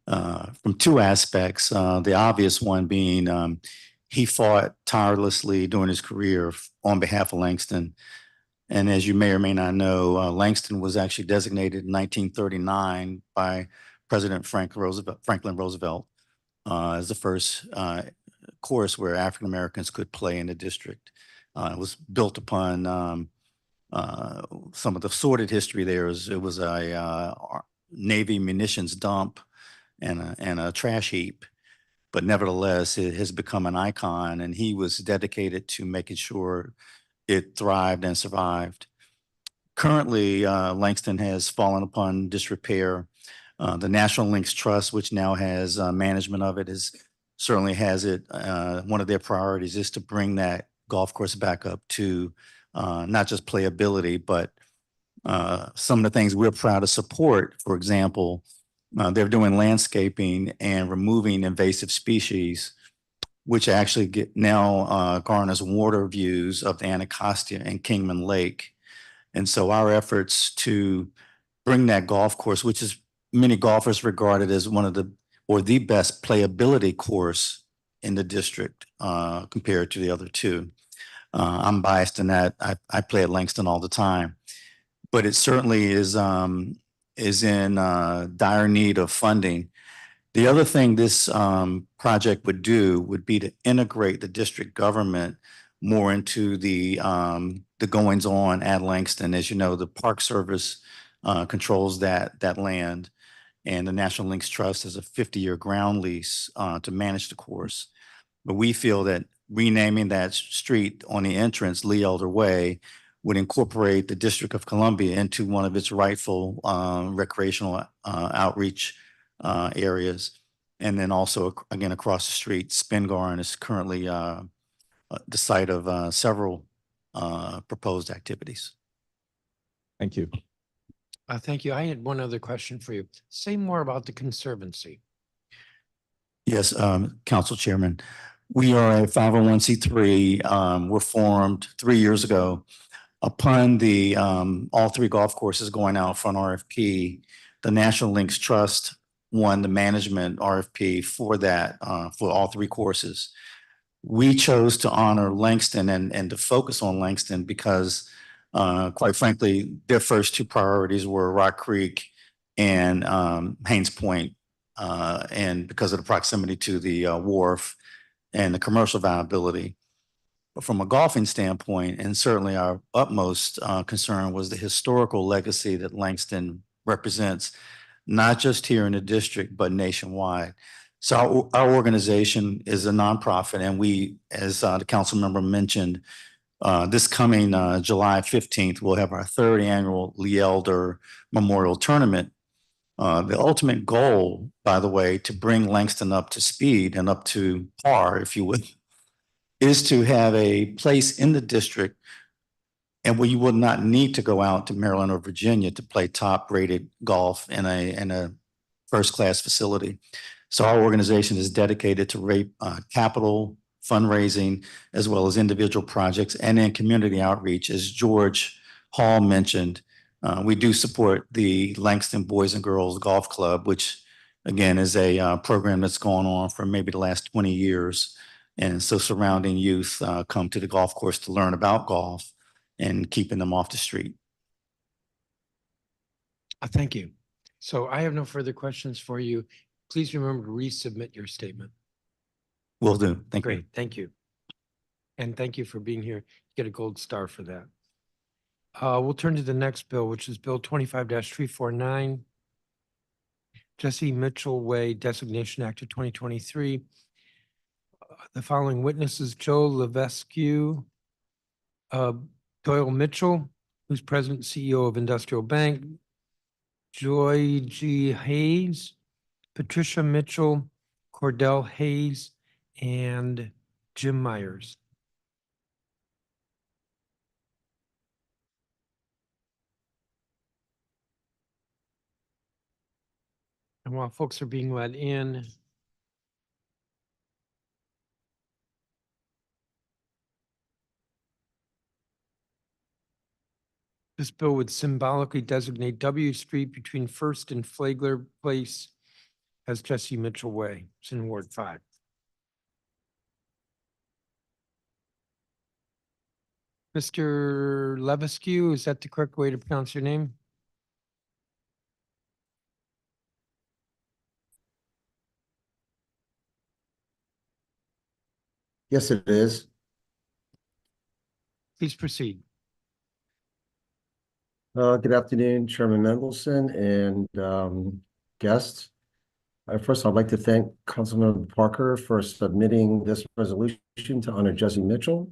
from two aspects. The obvious one being he fought tirelessly during his career on behalf of Langston. And as you may or may not know, Langston was actually designated in 1939 by President Franklin Roosevelt as the first course where African Americans could play in the district. It was built upon some of the sordid history there. It was a Navy munitions dump and a trash heap, but nevertheless, it has become an icon, and he was dedicated to making sure it thrived and survived. Currently, Langston has fallen upon disrepair. The National Links Trust, which now has management of it, certainly has it. One of their priorities is to bring that golf course back up to not just playability, but some of the things we're proud to support. For example, they're doing landscaping and removing invasive species, which actually now garners water views of the Anacostia and Kingman Lake. And so our efforts to bring that golf course, which is many golfers regarded as one of the best playability course in the district compared to the other two. I'm biased in that I play at Langston all the time, but it certainly is in dire need of funding. The other thing this project would do would be to integrate the district government more into the goings on at Langston. As you know, the Park Service controls that land, and the National Links Trust has a 50-year ground lease to manage the course. But we feel that renaming that street on the entrance, Lee Elder Way, would incorporate the District of Columbia into one of its rightful recreational outreach areas. And then also, again, across the street, Spingarn is currently the site of several proposed activities. Thank you. Thank you. I had one other question for you. Say more about the Conservancy. Yes, Council Chairman. We are a 501c3. We're formed 3 years ago. Upon the all three golf courses going out for an RFP, the National Links Trust won the management RFP for that, for all three courses. We chose to honor Langston and to focus on Langston because, quite frankly, their first two priorities were Rock Creek and Haynes Point and because of the proximity to the wharf and the commercial viability. But from a golfing standpoint, and certainly our utmost concern was the historical legacy that Langston represents, not just here in the district, but nationwide. So our organization is a nonprofit, and we, as the council member mentioned, this coming July 15th, we'll have our third annual Lee Elder Memorial Tournament. The ultimate goal, by the way, to bring Langston up to speed and up to par, if you would, is to have a place in the district and where you will not need to go out to Maryland or Virginia to play top-rated golf in a first-class facility. So our organization is dedicated to capital, fundraising, as well as individual projects, and then community outreach. As George Hall mentioned, we do support the Langston Boys and Girls Golf Club, which again is a program that's gone on for maybe the last 20 years. And so surrounding youth come to the golf course to learn about golf and keeping them off the street. Thank you. So I have no further questions for you. Please remember to resubmit your statement. Will do. Thank you. Great, thank you. And thank you for being here. You get a gold star for that. We'll turn to the next bill, which is Bill 25-349, Jesse Mitchell Way Designation Act of 2023. The following witnesses: Joe Levesque, Doyle Mitchell, who's President and CEO of Industrial Bank, Joy G. Hayes, Patricia Mitchell, Cordell Hayes, and Jim Myers. And while folks are being let in, this bill would symbolically designate W Street between First and Flagler Place as Jesse Mitchell Way. It's in Ward 5. Mr. Levesque, is that the correct way to pronounce your name? Yes, it is. Please proceed. Good afternoon, Chairman Mendelson and guests. First, I'd like to thank Councilmember Parker for submitting this resolution to honor Jesse Mitchell.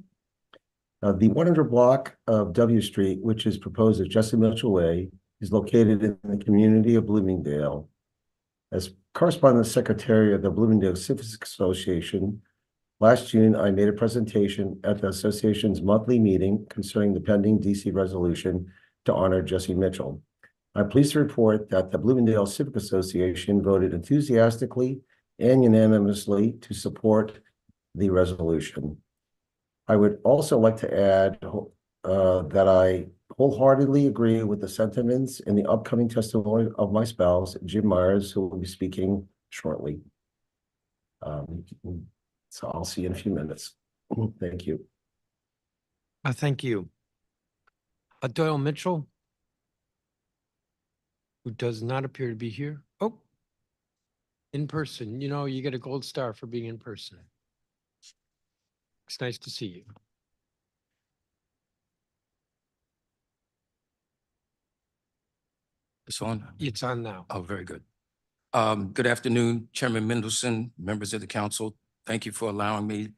The 100 block of W Street, which is proposed as Jesse Mitchell Way, is located in the community of Bloomingdale. As Correspondent Secretary of the Bloomingdale Civic Association, last June, I made a presentation at the association's monthly meeting concerning the pending DC resolution to honor Jesse Mitchell. I'm pleased to report that the Bloomingdale Civic Association voted enthusiastically and unanimously to support the resolution. I would also like to add that I wholeheartedly agree with the sentiments in the upcoming testimony of my spouse, Jim Myers, who will be speaking shortly. So I'll see you in a few minutes. Thank you. Thank you. Doyle Mitchell, who does not appear to be here. Oh, in person. You know, you get a gold star for being in person. It's nice to see you. It's on? It's on now. Oh, very good. Good afternoon, Chairman Mendelson, members of the council. Thank you for allowing me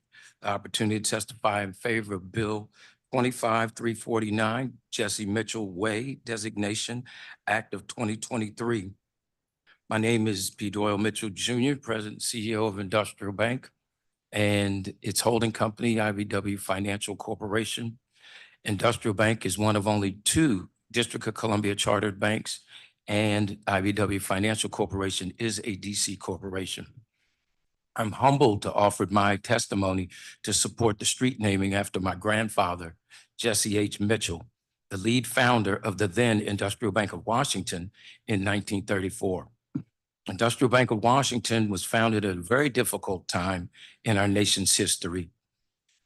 the opportunity to testify in favor of Bill 25-349, Jesse Mitchell Way Designation Act of 2023. My name is P. Doyle Mitchell Jr., President and CEO of Industrial Bank and its holding company, IVW Financial Corporation. Industrial Bank is one of only 2 District of Columbia chartered banks, and IVW Financial Corporation is a DC corporation. I'm humbled to offer my testimony to support the street naming after my grandfather, Jesse H. Mitchell, the lead founder of the then Industrial Bank of Washington in 1934. Industrial Bank of Washington was founded at a very difficult time in our nation's history.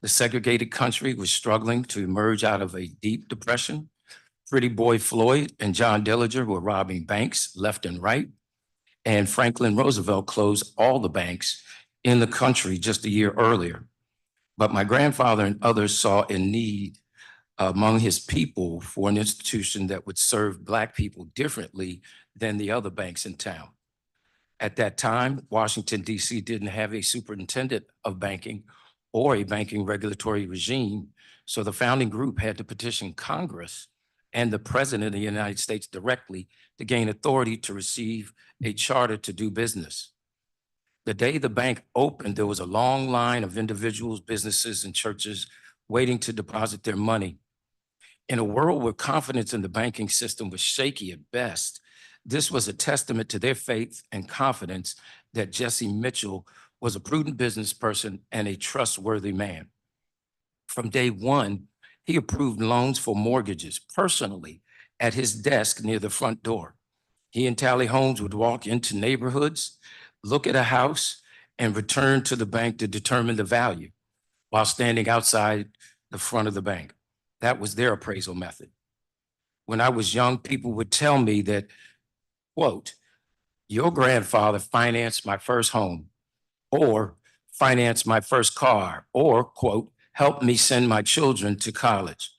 The segregated country was struggling to emerge out of a deep depression. Pretty Boy Floyd and John Dillinger were robbing banks left and right. and Franklin Roosevelt closed all the banks in the country just a year earlier. But my grandfather and others saw a need among his people for an institution that would serve Black people differently than the other banks in town. At that time, Washington, D.C. didn't have a superintendent of banking or a banking regulatory regime, so the founding group had to petition Congress and the President of the United States directly to gain authority to receive a charter to do business. The day the bank opened, there was a long line of individuals, businesses, and churches waiting to deposit their money. In a world where confidence in the banking system was shaky at best, this was a testament to their faith and confidence that Jesse Mitchell was a prudent business person and a trustworthy man. From day one, he approved loans for mortgages personally at his desk near the front door. He and Tally Holmes would walk into neighborhoods, look at a house, and return to the bank to determine the value while standing outside the front of the bank. That was their appraisal method. When I was young, people would tell me that, quote, your grandfather financed my first home, or financed my first car, or, quote, helped me send my children to college.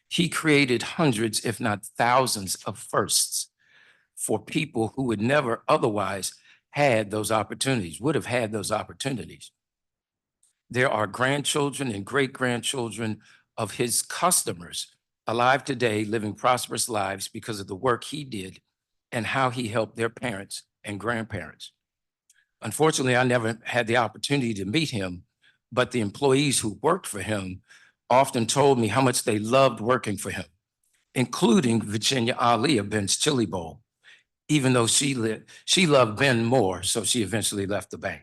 He created hundreds, if not thousands, of firsts for people who would never otherwise had those opportunities, would have had those opportunities. There are grandchildren and great-grandchildren of his customers alive today, living prosperous lives because of the work he did and how he helped their parents and grandparents. Unfortunately, I never had the opportunity to meet him, but the employees who worked for him often told me how much they loved working for him, including Virginia Ali of Ben's Chili Bowl, even though she loved Ben more, so she eventually left the bank.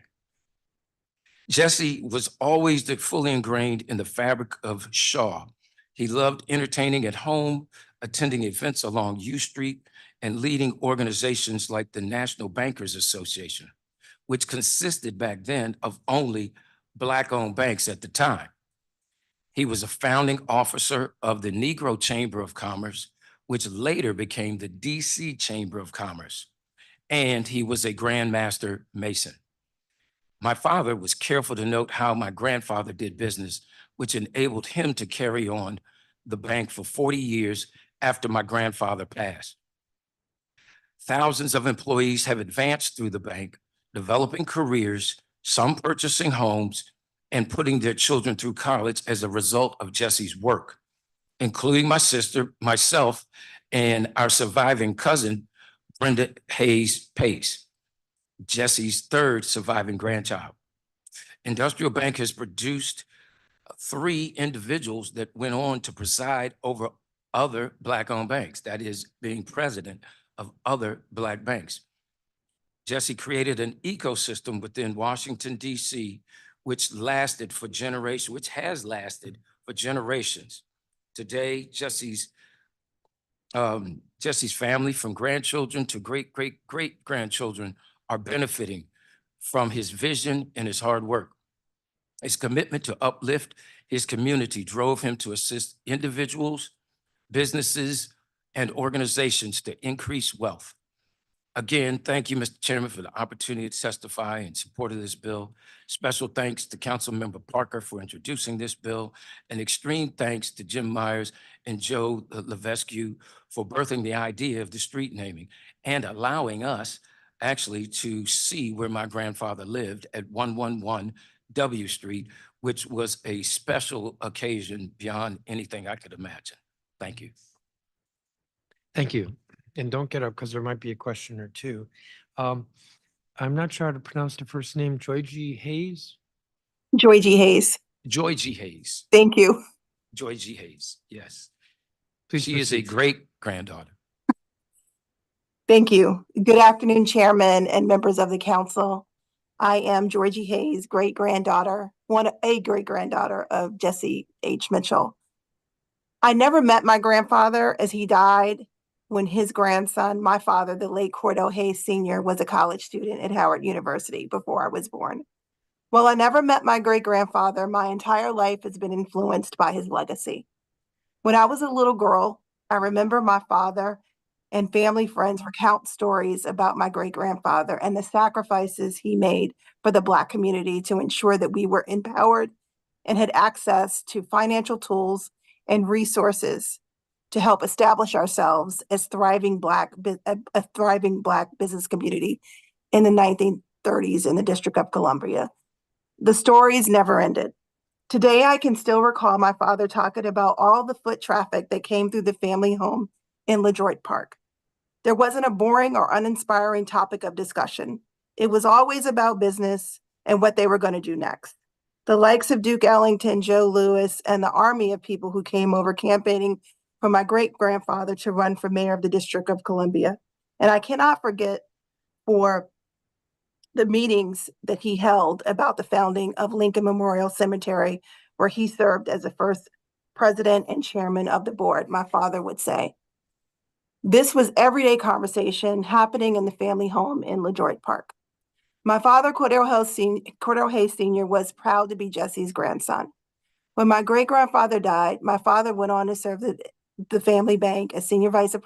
Jesse was always fully ingrained in the fabric of Shaw. He loved entertaining at home, attending events along U Street, and leading organizations like the National Bankers Association, which consisted back then of only Black-owned banks at the time. He was a founding officer of the Negro Chamber of Commerce, which later became the DC Chamber of Commerce, and he was a Grand Master Mason. My father was careful to note how my grandfather did business, which enabled him to carry on the bank for 40 years after my grandfather passed. Thousands of employees have advanced through the bank, developing careers, some purchasing homes, and putting their children through college as a result of Jesse's work, including my sister, myself, and our surviving cousin, Brenda Hayes Pace, Jesse's third surviving grandchild. Industrial Bank has produced 3 individuals that went on to preside over other Black-owned banks, that is, being president of other Black banks. Jesse created an ecosystem within Washington, D.C., which has lasted for generations. Today, Jesse's family, from grandchildren to great-great-great-grandchildren, are benefiting from his vision and his hard work. His commitment to uplift his community drove him to assist individuals, businesses, and organizations to increase wealth. Again, thank you, Mr. Chairman, for the opportunity to testify in support of this bill. Special thanks to Councilmember Parker for introducing this bill, and extreme thanks to Jim Myers and Joe Levesque for birthing the idea of the street naming and allowing us actually to see where my grandfather lived at 111 W Street, which was a special occasion beyond anything I could imagine. Thank you. Thank you. And don't get up because there might be a question or two. I'm not sure how to pronounce the first name. Joy G. Hayes? Joy G. Hayes. Joy G. Hayes. Thank you. Joy G. Hayes, yes. Please she is a great granddaughter. Thank you. Good afternoon, Chairman and members of the council. I am Georgie Hayes, great-granddaughter, a great-granddaughter of Jesse H. Mitchell. I never met my grandfather as he died when his grandson, my father, the late Cordell Hayes Sr., was a college student at Howard University before I was born. While I never met my great-grandfather, my entire life has been influenced by his legacy. When I was a little girl, I remember my father and family friends recount stories about my great-grandfather and the sacrifices he made for the Black community to ensure that we were empowered and had access to financial tools and resources to help establish ourselves as a thriving Black business community in the 1930s in the District of Columbia. The stories never ended. Today, I can still recall my father talking about all the foot traffic that came through the family home in LeDroit Park. There wasn't a boring or uninspiring topic of discussion. It was always about business and what they were going to do next. The likes of Duke Ellington, Joe Louis, and the army of people who came over campaigning for my great-grandfather to run for mayor of the District of Columbia. And I cannot forget for the meetings that he held about the founding of Lincoln Memorial Cemetery, where he served as the first president and chairman of the board, my father would say. This was everyday conversation happening in the family home in LeDroit Park. My father, Cordell Hayes Sr., was proud to be Jesse's grandson. When my great-grandfather died, my father went on to serve the family bank as senior vice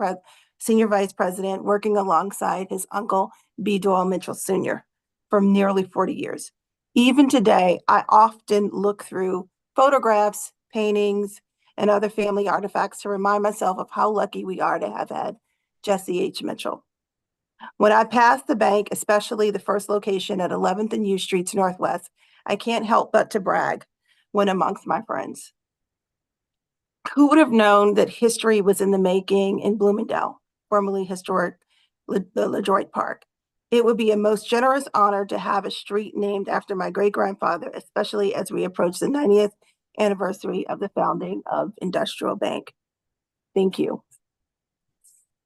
president, working alongside his uncle, B. Doyle Mitchell Sr., for nearly 40 years. Even today, I often look through photographs, paintings, and other family artifacts to remind myself of how lucky we are to have had Jesse H. Mitchell. When I pass the bank, especially the first location at 11th and U Streets Northwest, I can't help but to brag when amongst my friends. Who would have known that history was in the making in Bloomingdale, formerly historic the LeDroit Park? It would be a most generous honor to have a street named after my great-grandfather, especially as we approach the 90th anniversary of the founding of Industrial Bank. Thank you.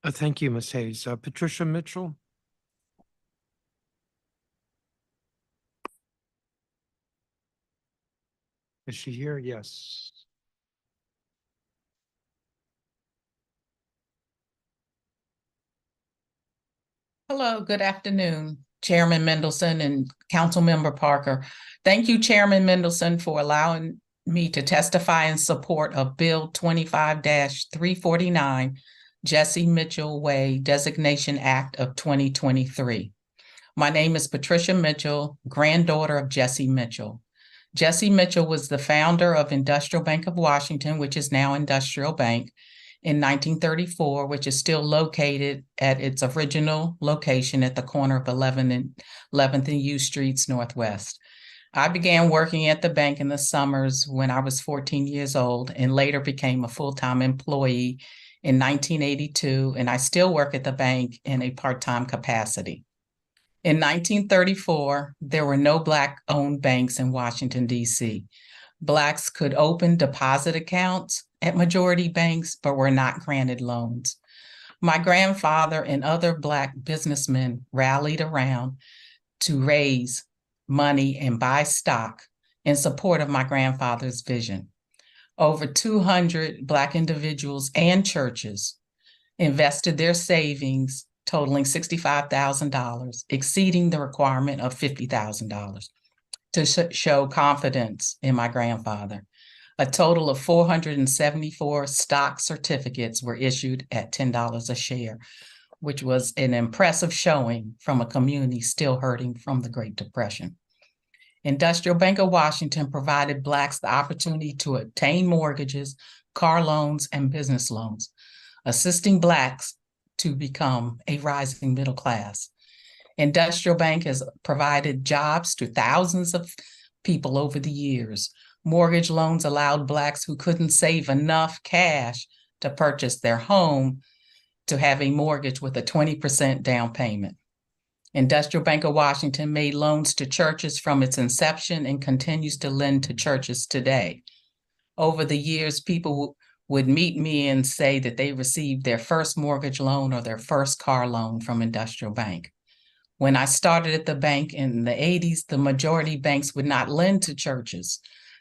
Thank you, Ms. Hayes. Patricia Mitchell. Is she here? Yes. Hello, good afternoon, Chairman Mendelson and Councilmember Parker. Thank you, Chairman Mendelson, for allowing me to testify in support of Bill 25-349, Jesse Mitchell Way Designation Act of 2023. My name is Patricia Mitchell, granddaughter of Jesse Mitchell. Jesse Mitchell was the founder of Industrial Bank of Washington, which is now Industrial Bank, in 1934, which is still located at its original location at the corner of 11th and U Streets Northwest. I began working at the bank in the summers when I was 14 years old and later became a full-time employee in 1982, and I still work at the bank in a part-time capacity. In 1934, there were no Black-owned banks in Washington, D.C. Blacks could open deposit accounts at majority banks, but were not granted loans. My grandfather and other Black businessmen rallied around to raise money and buy stock in support of my grandfather's vision. Over 200 Black individuals and churches invested their savings totaling $65,000, exceeding the requirement of $50,000 to show confidence in my grandfather. A total of 474 stock certificates were issued at $10 a share, which was an impressive showing from a community still hurting from the Great Depression. Industrial Bank of Washington provided Blacks the opportunity to obtain mortgages, car loans, and business loans, assisting Blacks to become a rising middle class. Industrial Bank has provided jobs to thousands of people over the years. Mortgage loans allowed Blacks who couldn't save enough cash to purchase their home to have a mortgage with a 20% down payment. Industrial Bank of Washington made loans to churches from its inception and continues to lend to churches today. Over the years, people would meet me and say that they received their first mortgage loan or their first car loan from Industrial Bank. When I started at the bank in the 80s, the majority banks would not lend to churches.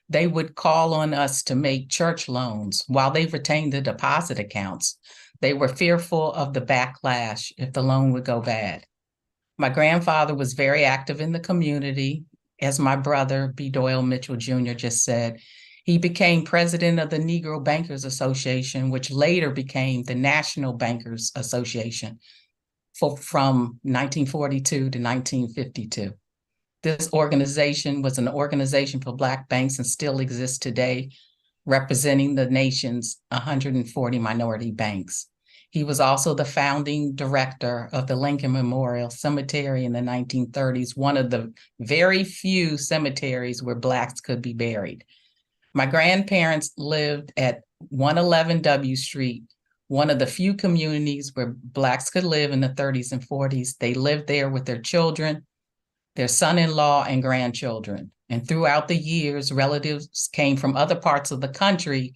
They would call on us to make church loans while they retained the deposit accounts. They were fearful of the backlash if the loan would go bad. My grandfather was very active in the community. As my brother, B. Doyle Mitchell Jr. just said, He became president of the Negro Bankers Association, which later became the National Bankers Association from 1942 to 1952. This organization was an organization for Black banks and still exists today, representing the nation's 140 minority banks. He was also the founding director of the Lincoln Memorial Cemetery in the 1930s, one of the very few cemeteries where Blacks could be buried. My grandparents lived at 111 W Street, one of the few communities where Blacks could live in the 30s and 40s. They lived there with their children, their son-in-law, and grandchildren. And throughout the years, relatives came from other parts of the country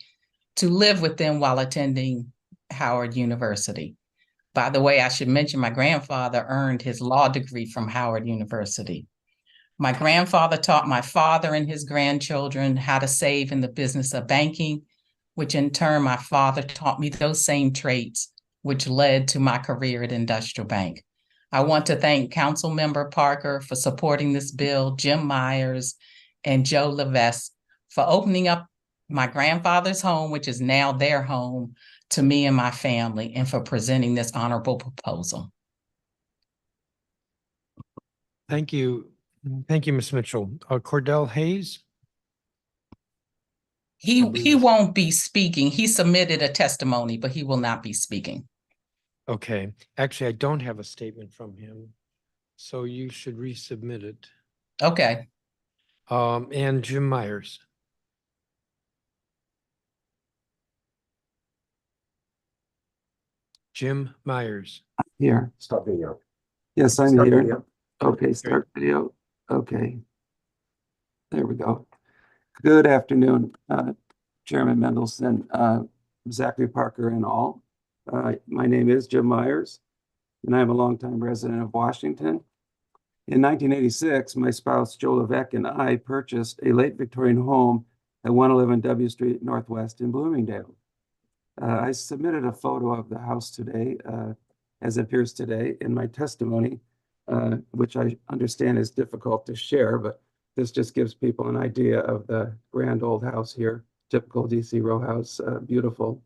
to live with them while attending Howard University. By the way, I should mention my grandfather earned his law degree from Howard University. My grandfather taught my father and his grandchildren how to save in the business of banking, which in turn, my father taught me those same traits, which led to my career at Industrial Bank. I want to thank Councilmember Parker for supporting this bill, Jim Myers and Joe Levesque for opening up my grandfather's home, which is now their home, to me and my family, and for presenting this honorable proposal. Thank you. Thank you, Ms. Mitchell. Cordell Hayes? He won't be speaking. He submitted a testimony, but he will not be speaking. Okay. Actually, I don't have a statement from him, so you should resubmit it. Okay. And Jim Myers. Jim Myers. Here. Start video. Yes, I'm Start here. video. Okay, start video. Okay. There we go. Good afternoon, Chairman Mendelson, Zachary Parker and all. My name is Jim Myers, and I'm a longtime resident of Washington. In 1986, my spouse, Joe Levesque, and I purchased a late Victorian home at 111 W Street Northwest in Bloomingdale. I submitted a photo of the house today, as it appears today in my testimony, which I understand is difficult to share, but this just gives people an idea of the grand old house here, typical DC row house, beautiful.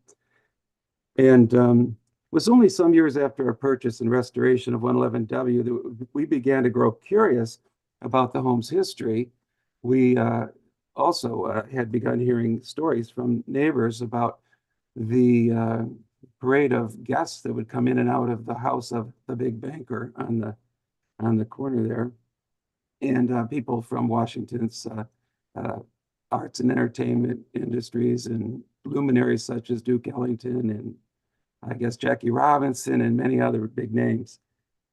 And was only some years after our purchase and restoration of 111W that we began to grow curious about the home's history. We also had begun hearing stories from neighbors about the parade of guests that would come in and out of the house of the big banker on the corner there, and people from Washington's arts and entertainment industries and luminaries such as Duke Ellington and I guess Jackie Robinson and many other big names.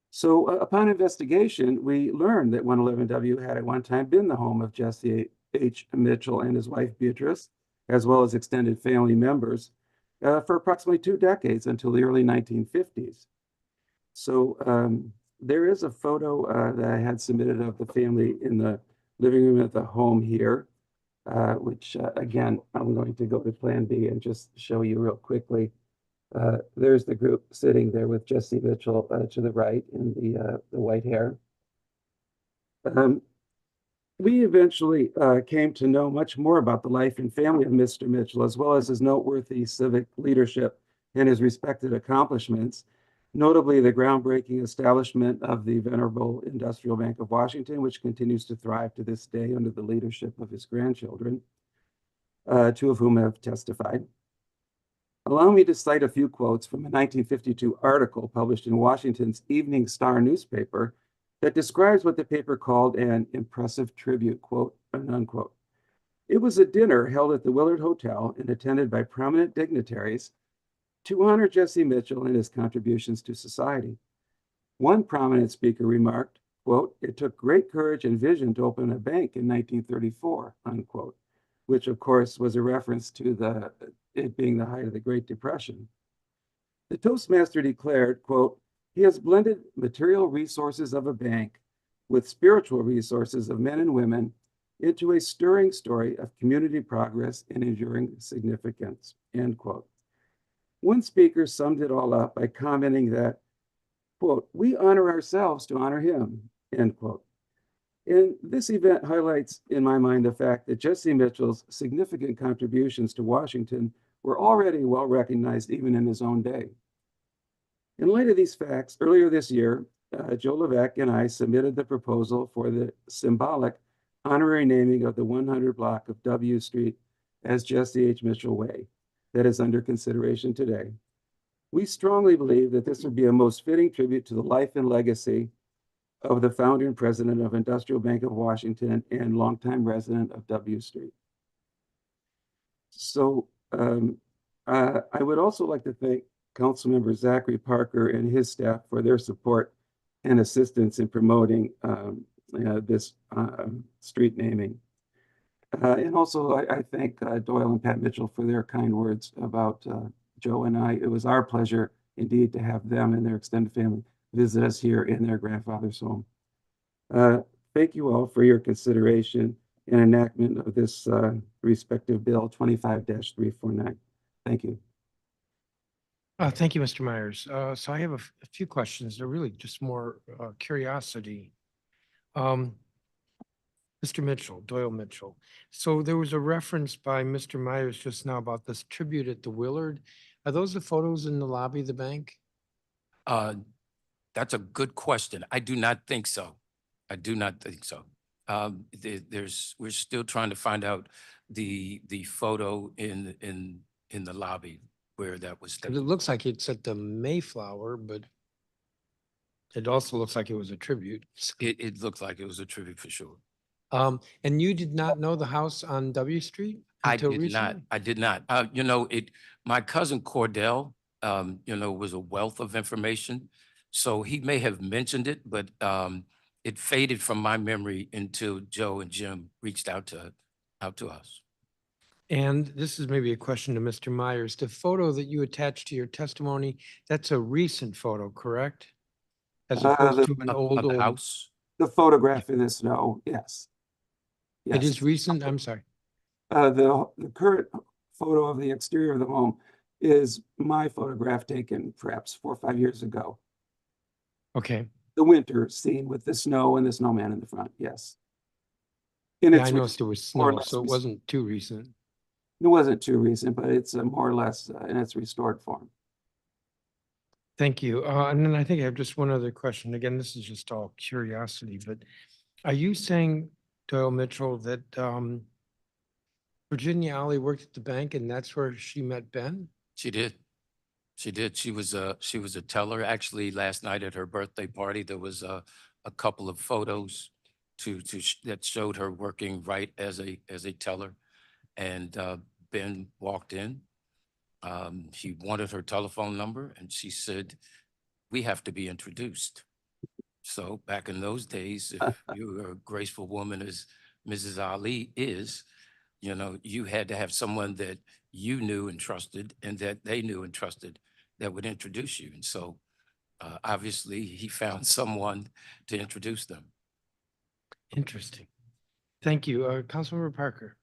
So upon investigation, we learned that 111W had at one time been the home of Jesse H. Mitchell and his wife Beatrice, as well as extended family members, for approximately 2 decades until the early 1950s. So there is a photo that I had submitted of the family in the living room at the home here, which again, I'm going to go to Plan B and just show you real quickly. There's the group sitting there with Jesse Mitchell to the right in the white hair. We eventually came to know much more about the life and family of Mr. Mitchell, as well as his noteworthy civic leadership and his respected accomplishments, notably the groundbreaking establishment of the venerable Industrial Bank of Washington, which continues to thrive to this day under the leadership of his grandchildren, 2 of whom have testified. Allow me to cite a few quotes from a 1952 article published in Washington's Evening Star newspaper that describes what the paper called an impressive tribute, quote, unquote. It was a dinner held at the Willard Hotel and attended by prominent dignitaries to honor Jesse Mitchell and his contributions to society. One prominent speaker remarked, quote, it took great courage and vision to open a bank in 1934, unquote, which of course was a reference to it being the height of the Great Depression. The Toastmaster declared, quote, he has blended material resources of a bank with spiritual resources of men and women into a stirring story of community progress and enduring significance, end quote. One speaker summed it all up by commenting that, quote, we honor ourselves to honor him, end quote. And this event highlights, in my mind, the fact that Jesse Mitchell's significant contributions to Washington were already well recognized even in his own day. In light of these facts, earlier this year, Joe Levesque and I submitted the proposal for the symbolic honorary naming of the 100 block of W Street as Jesse H. Mitchell Way that is under consideration today. We strongly believe that this would be a most fitting tribute to the life and legacy of the founder and president of Industrial Bank of Washington and longtime resident of W Street. So I would also like to thank Councilmember Zachary Parker and his staff for their support and assistance in promoting this street naming. And also I thank Doyle and Pat Mitchell for their kind words about Joe and I. It was our pleasure indeed to have them and their extended family visit us here in their grandfather's home. Thank you all for your consideration and enactment of this respective bill 25-349. Thank you. Thank you, Mr. Myers. So I have a few questions. They're really just more curiosity. Mr. Mitchell, Doyle Mitchell. So there was a reference by Mr. Myers just now about this tribute at the Willard. Are those the photos in the lobby of the bank? That's a good question. I do not think so. I do not think so. We're still trying to find out the photo in the lobby where that was. It looks like it's at the Mayflower, but it also looks like it was a tribute. It looked like it was a tribute for sure. And you did not know the house on W Street until recently? I did not. My cousin Cordell, was a wealth of information. So he may have mentioned it, but it faded from my memory until Joe and Jim reached out to us. And this is maybe a question to Mr. Myers. The photo that you attached to your testimony, that's a recent photo, correct? As opposed to an old house? The photograph in the snow, yes. It is recent? I'm sorry. The current photo of the exterior of the home is my photograph taken perhaps 4 or 5 years ago. Okay. The winter scene with the snow and the snowman in the front, yes. And I noticed there was snow, so it wasn't too recent. It wasn't too recent, but it's more or less in its restored form. Thank you. And then I think I have just one other question. Again, this is just all curiosity, but are you saying, Doyle Mitchell, that Virginia Ollie worked at the bank and that's where she met Ben? She did. She did. She was a teller. Actually, last night at her birthday party, there was a couple of photos that showed her working right as a teller. And Ben walked in. He wanted her telephone number, and she said, "We have to be introduced." So back in those days, if you were a graceful woman as Mrs. Ali is, you had to have someone that you knew and trusted and that they knew and trusted that would introduce you. And so obviously he found someone to introduce them. Interesting. Thank you. Councilmember Parker.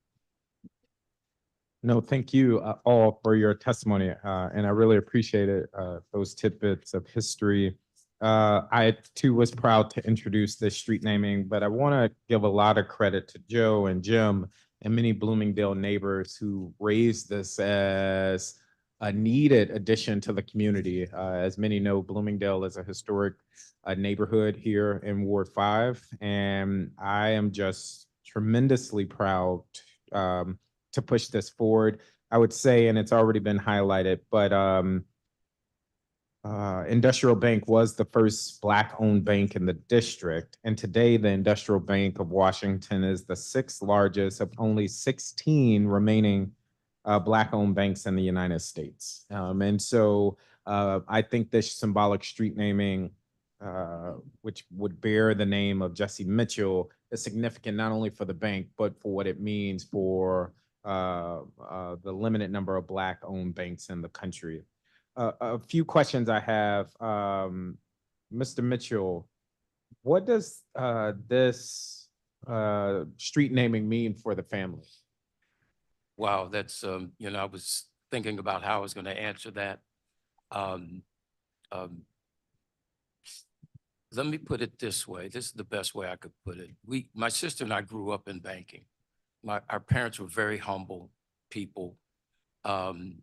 No, thank you all for your testimony, and I really appreciate it, those tidbits of history. I too was proud to introduce this street naming, but I want to give a lot of credit to Joe and Jim and many Bloomingdale neighbors who raised this as a needed addition to the community. As many know, Bloomingdale is a historic neighborhood here in Ward 5, and I am just tremendously proud to push this forward. I would say, and it's already been highlighted, but Industrial Bank was the first Black-owned bank in the district. And today, the Industrial Bank of Washington is the 6th largest of only 16 remaining Black-owned banks in the United States. And so I think this symbolic street naming, which would bear the name of Jesse Mitchell, is significant not only for the bank, but for what it means for the limited number of Black-owned banks in the country. A few questions I have. Mr. Mitchell, what does this street naming mean for the family? Wow, that's, I was thinking about how I was going to answer that. let me put it this way. This is the best way I could put it. My sister and I grew up in banking. Our parents were very humble people. And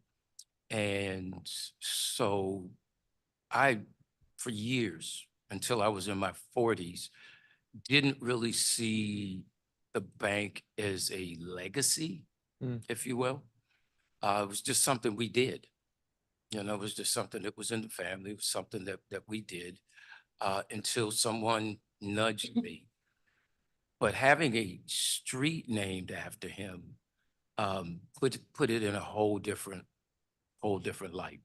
so for years, until I was in my 40s, didn't really see the bank as a legacy, if you will. It was just something we did. You know, it was just something that was in the family. It was something that we did until someone nudged me. But having a street named after him put it in a whole different light.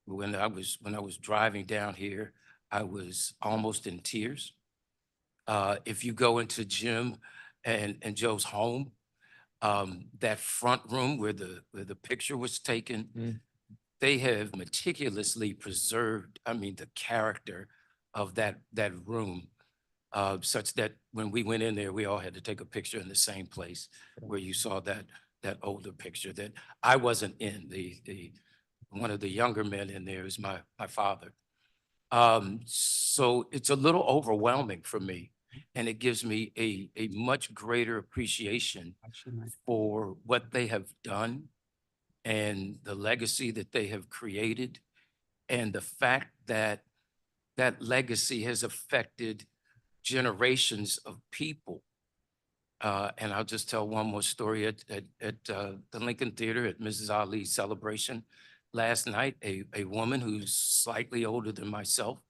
When I was driving down here, I was almost in tears. If you go into Jim and Joe's home, that front room where the picture was taken, they have meticulously preserved, I mean, the character of that room, such that when we went in there, we all had to take a picture in the same place where you saw that older picture that I wasn't in. One of the younger men in there is my father. So it's a little overwhelming for me, and it gives me a much greater appreciation for what they have done and the legacy that they have created, and the fact that that legacy has affected generations of people. And I'll just tell one more story. At the Lincoln Theater at Mrs. Ali's celebration last night, a woman who's slightly older than myself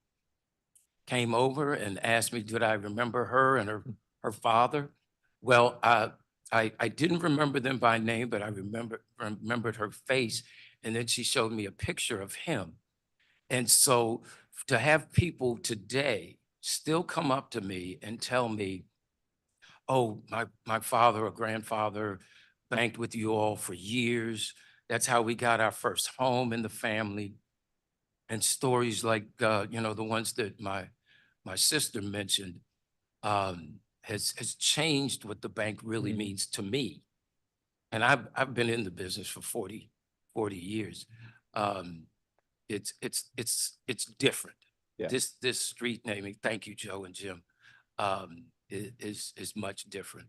came over and asked me, did I remember her and her father? Well, I didn't remember them by name, but I remembered her face. And then she showed me a picture of him. And so to have people today still come up to me and tell me, oh, my father or grandfather banked with you all for years. That's how we got our first home in the family. And stories like, you know, the ones that my sister mentioned has changed what the bank really means to me. And I've been in the business for 40 years. It's different. Yeah. This street naming, thank you, Joe and Jim, is much different.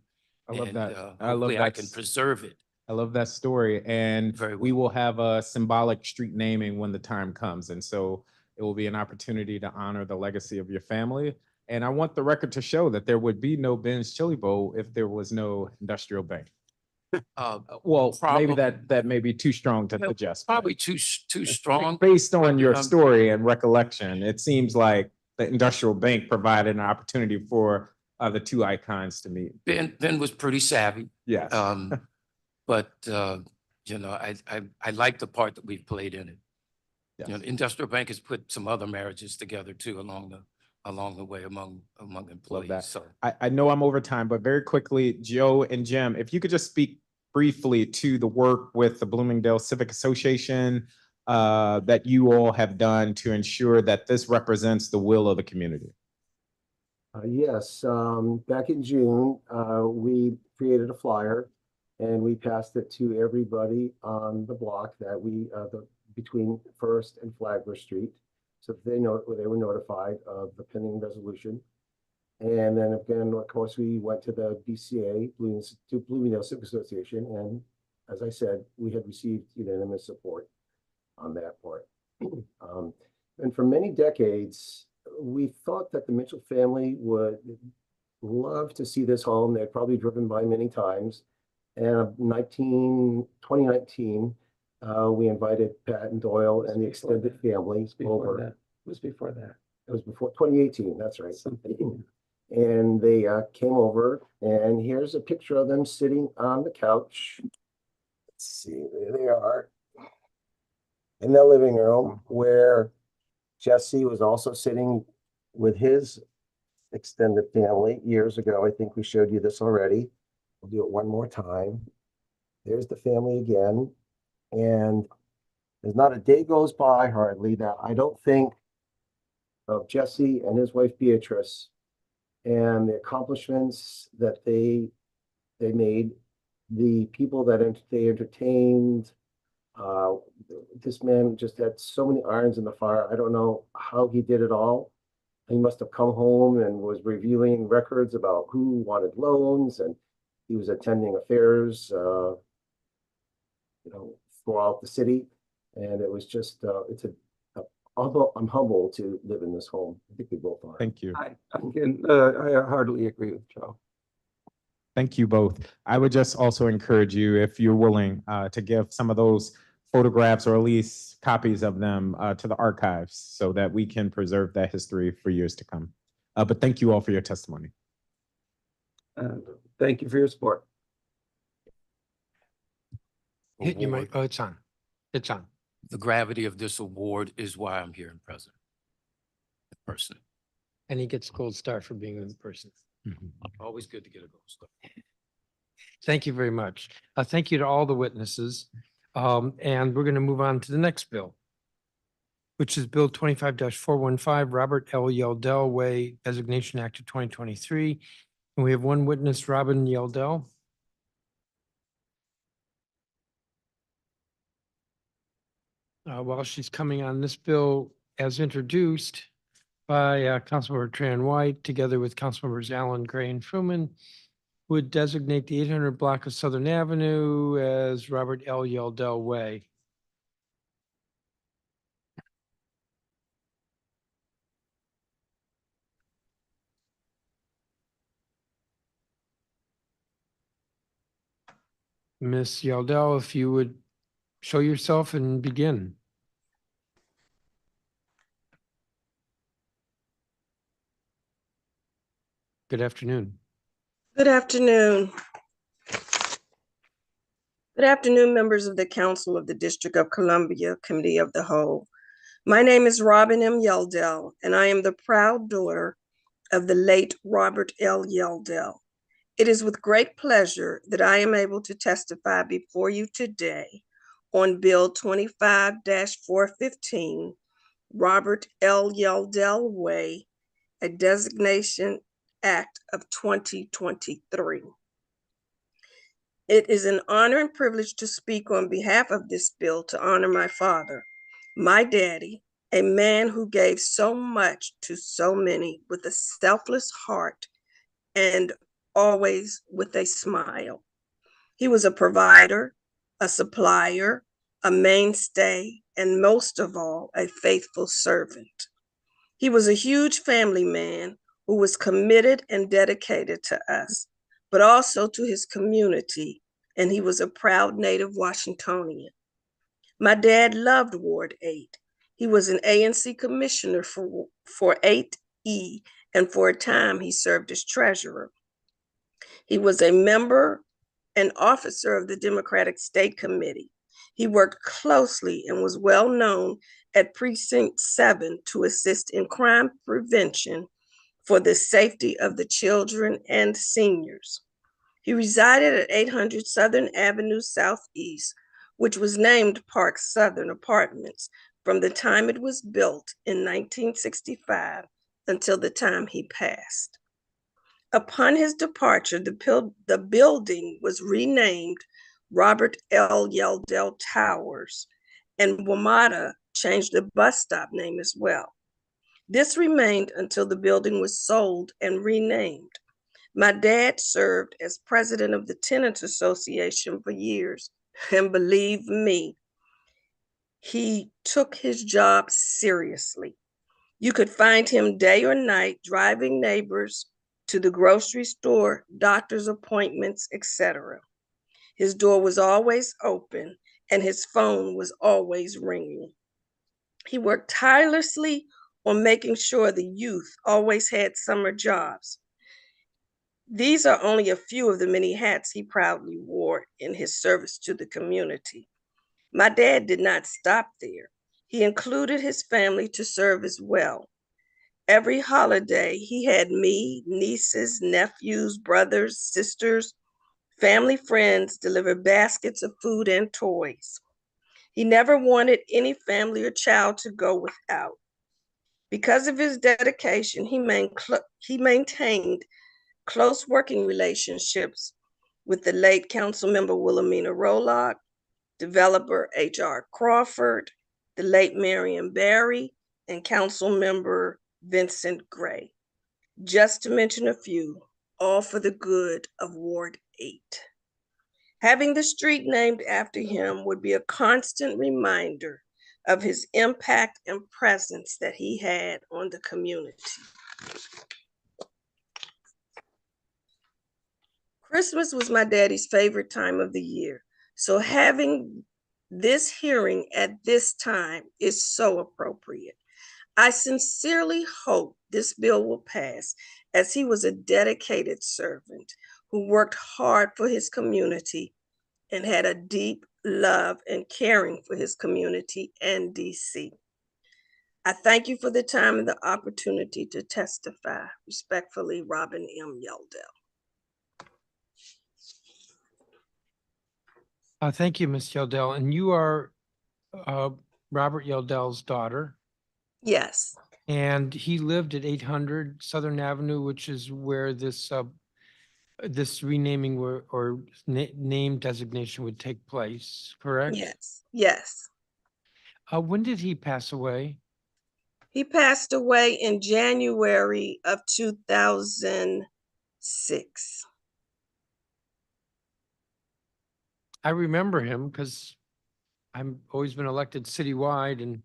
I love And, that. hopefully I can preserve it. I love that story. And Very we well. will have a symbolic street naming when the time comes. And so it will be an opportunity to honor the legacy of your family. And I want the record to show that there would be no Ben's Chili Bowl if there was no industrial bank. Well, maybe that may be too strong to suggest. Probably too strong. Based on your story and recollection, it seems like the industrial bank provided an opportunity for the two icons to meet. Ben was pretty savvy. Yes. But you know, I like the part that we've played in it. Yes. You know, Industrial Bank has put some other marriages together too along the way among employees. that. So I know I'm over time, but very quickly, Joe and Jim, if you could just speak briefly to the work with the Bloomingdale Civic Association that you all have done to ensure that this represents the will of the community. Yes, back in June, we created a flyer and we passed it to everybody on the block that between First and Flagler Street. So they were notified of the pending resolution. And then again, of course, we went to the BCA, Bloomingdale Civic Association, and as I said, we had received unanimous support on that part. And for many decades, we thought that the Mitchell family would love to see this home. They'd probably driven by many times. And 2019, we invited Pat and Doyle and the extended family over. It was before that. It was before 2018, that's right. And they came over, and here's a picture of them sitting on the couch. Let's see, there they are in the living room where Jesse was also sitting with his extended family years ago. I think we showed you this already. We'll do it one more time. There's the family again. And there's not a day goes by hardly that I don't think of Jesse and his wife Beatrice and the accomplishments that they made, the people that they entertained. This man just had so many irons in the fire. I don't know how he did it all, he must have come home and was reviewing records about who wanted loans, and he was attending affairs, throughout the city. And it was just, I'm humble to live in this home. I think we both are. Thank you. I heartily agree with Joe. Thank you both. I would just also encourage you, if you're willing, to give some of those photographs or at least copies of them to the archives so that we can preserve that history for years to come. But thank you all for your testimony. Thank you for your support. Hit your mic. Oh, it's on. It's on. The gravity of this award is why I'm here in person. And he gets a gold star for being in person. Always good to get a gold star. Thank you very much. Thank you to all the witnesses. And we're going to move on to the next bill, which is Bill 25-415, Robert L. Yeldell Way Designation Act of 2023. And we have one witness, Robin Yeldell. While she's coming on, this bill, as introduced by Councilmember Tran White, together with Councilmembers Allen, Gray, and Fruman, would designate the 800 block of Southern Avenue as Robert L. Yeldell Way. Ms. Yeldell, if you would show yourself and begin. Good afternoon. Good afternoon. Good afternoon, members of the Council of the District of Columbia, Committee of the Whole. My name is Robin M. Yeldell, and I am the proud daughter of the late Robert L. Yeldell. It is with great pleasure that I am able to testify before you today on Bill 25-415, Robert L. Yeldell Way, a Designation Act of 2023. It is an honor and privilege to speak on behalf of this bill to honor my father, my daddy, a man who gave so much to so many with a selfless heart and always with a smile. He was a provider, a supplier, a mainstay, and most of all, a faithful servant. He was a huge family man who was committed and dedicated to us, but also to his community, and he was a proud native Washingtonian. My dad loved Ward 8. He was an ANC commissioner for 8E, and for a time he served as treasurer. He was a member and officer of the Democratic State Committee. He worked closely and was well known at Precinct 7 to assist in crime prevention for the safety of the children and seniors. He resided at 800 Southern Avenue Southeast, which was named Park Southern Apartments from the time it was built in 1965 until the time he passed. Upon his departure, the building was renamed Robert L. Yeldell Towers, and WMATA changed the bus stop name as well. This remained until the building was sold and renamed. My dad served as president of the Tenants Association for years, and believe me, he took his job seriously. You could find him day or night driving neighbors to the grocery store, doctor's appointments, etc. His door was always open and his phone was always ringing. He worked tirelessly on making sure the youth always had summer jobs. These are only a few of the many hats he proudly wore in his service to the community. My dad did not stop there. He included his family to serve as well. Every holiday, he had me, nieces, nephews, brothers, sisters, family friends deliver baskets of food and toys. He never wanted any family or child to go without. Because of his dedication, he maintained close working relationships with the late Councilmember Wilhelmina Rolock, developer H.R. Crawford, the late Marion Barry, and Councilmember Vincent Gray, just to mention a few, all for the good of Ward 8. Having the street named after him would be a constant reminder of his impact and presence that he had on the community. Christmas was my daddy's favorite time of the year, so having this hearing at this time is so appropriate. I sincerely hope this bill will pass, as he was a dedicated servant who worked hard for his community and had a deep love and caring for his community and DC. I thank you for the time and the opportunity to testify. Respectfully, Robin M. Yeldell. Thank you, Ms. Yeldell. And you are Robert Yeldell's daughter. Yes. And he lived at 800 Southern Avenue, which is where this this renaming or name designation would take place, correct? Yes. Yes. When did he pass away? He passed away in January of 2006. I remember him because I've always been elected citywide, and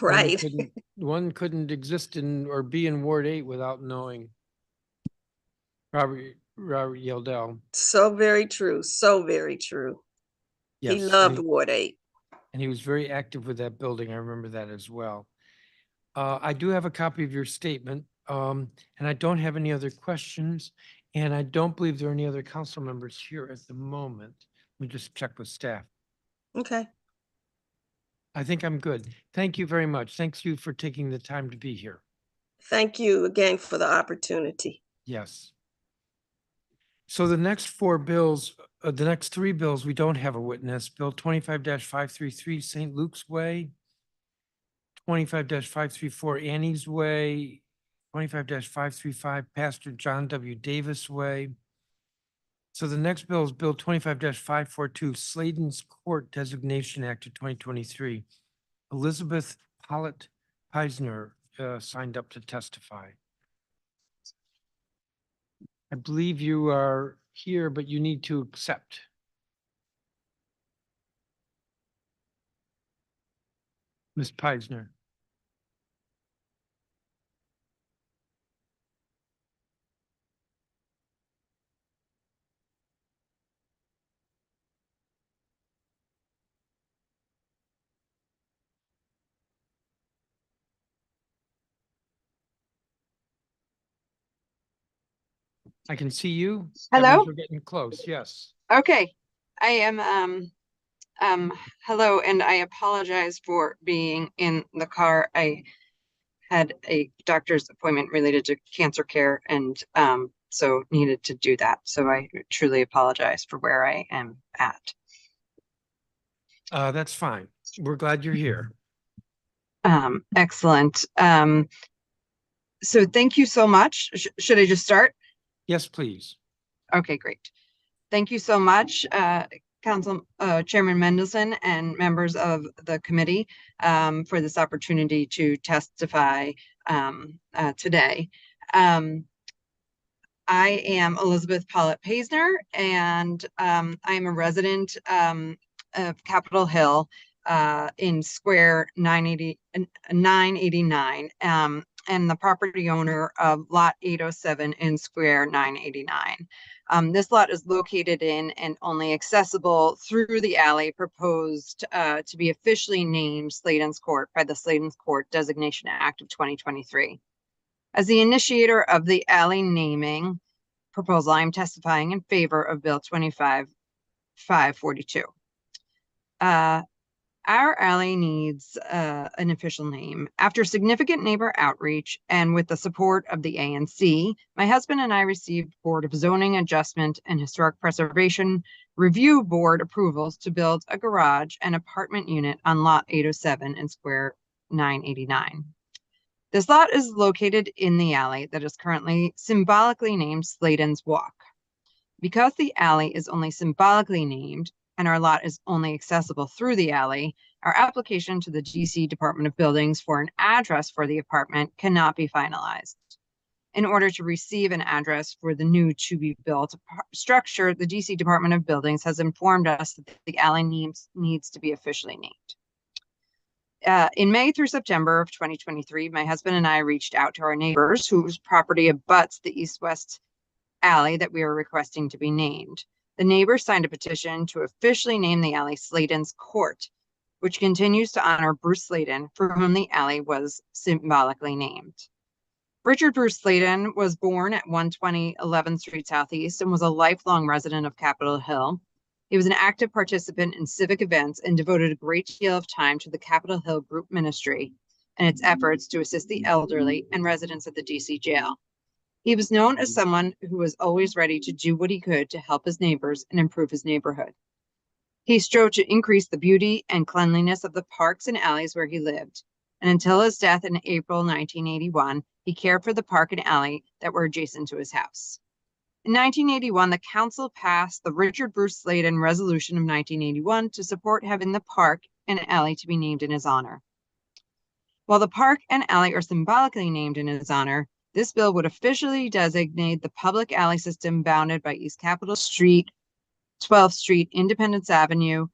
Right. one couldn't exist in or be in Ward 8 without knowing Robert Yeldell. So very true. So very true. Yes, He loved Ward 8. And he was very active with that building. I remember that as well. I do have a copy of your statement, and I don't have any other questions, and I don't believe there are any other council members here at the moment. Let me just check with staff. Okay. I think I'm good. Thank you very much. Thanks you for taking the time to be here. Thank you again for the opportunity. Yes. So the next four bills, the next three bills, we don't have a witness. Bill 25-533 St. Luke's Way, 25-534 Annie's Way, 25-535 Pastor John W. Davis Way. So the next bill is Bill 25-542 Sladen's Court Designation Act of 2023. Elizabeth Pollitt Peisner signed up to testify. I believe you are here, but you need to accept. Ms. Peisner. I can see you. That means Hello? we're getting close. Yes. Okay, I am, hello, and I apologize for being in the car. I had a doctor's appointment related to cancer care and, so needed to do that. So I truly apologize for where I am at. That's fine. We're glad you're here. Excellent. So thank you so much. Should I just start? Yes, please. Okay, great. Thank you so much, Council Chairman Mendelson and members of the committee for this opportunity to testify today. I am Elizabeth Pollitt Peisner, and I am a resident of Capitol Hill in Square 989. And the property owner of lot 807 in Square 989. This lot is located in and only accessible through the alley proposed to be officially named Sladen's Court by the Sladen's Court Designation Act of 2023. As the initiator of the alley naming proposal, I am testifying in favor of Bill 25-542. Our alley needs an official name. After significant neighbor outreach and with the support of the ANC, my husband and I received Board of Zoning Adjustment and Historic Preservation Review Board approvals to build a garage and apartment unit on lot 807 in Square 989. This lot is located in the alley that is currently symbolically named Sladen's Walk. Because the alley is only symbolically named, and our lot is only accessible through the alley, Our application to the DC Department of Buildings for an address for the apartment cannot be finalized. In order to receive an address for the new to-be-built structure, the DC Department of Buildings has informed us that the alley needs to be officially named. In May through September of 2023, my husband and I reached out to our neighbors whose property abuts the east-west alley that we are requesting to be named. The neighbors signed a petition to officially name the alley Sladen's Court, which continues to honor Bruce Sladen, for whom the alley was symbolically named. Richard Bruce Sladen was born at 120 11th Street Southeast and was a lifelong resident of Capitol Hill. He was an active participant in civic events and devoted a great deal of time to the Capitol Hill Group Ministry and its efforts to assist the elderly and residents of the DC jail. He was known as someone who was always ready to do what he could to help his neighbors and improve his neighborhood. He strove to increase the beauty and cleanliness of the parks and alleys where he lived, and until his death in April 1981, he cared for the park and alley that were adjacent to his house. In 1981, the council passed the Richard Bruce Sladen Resolution of 1981 to support having the park and alley to be named in his honor. While the park and alley are symbolically named in his honor, this bill would officially designate the public alley system bounded by East Capitol Street, 12th Street, Independence Avenue,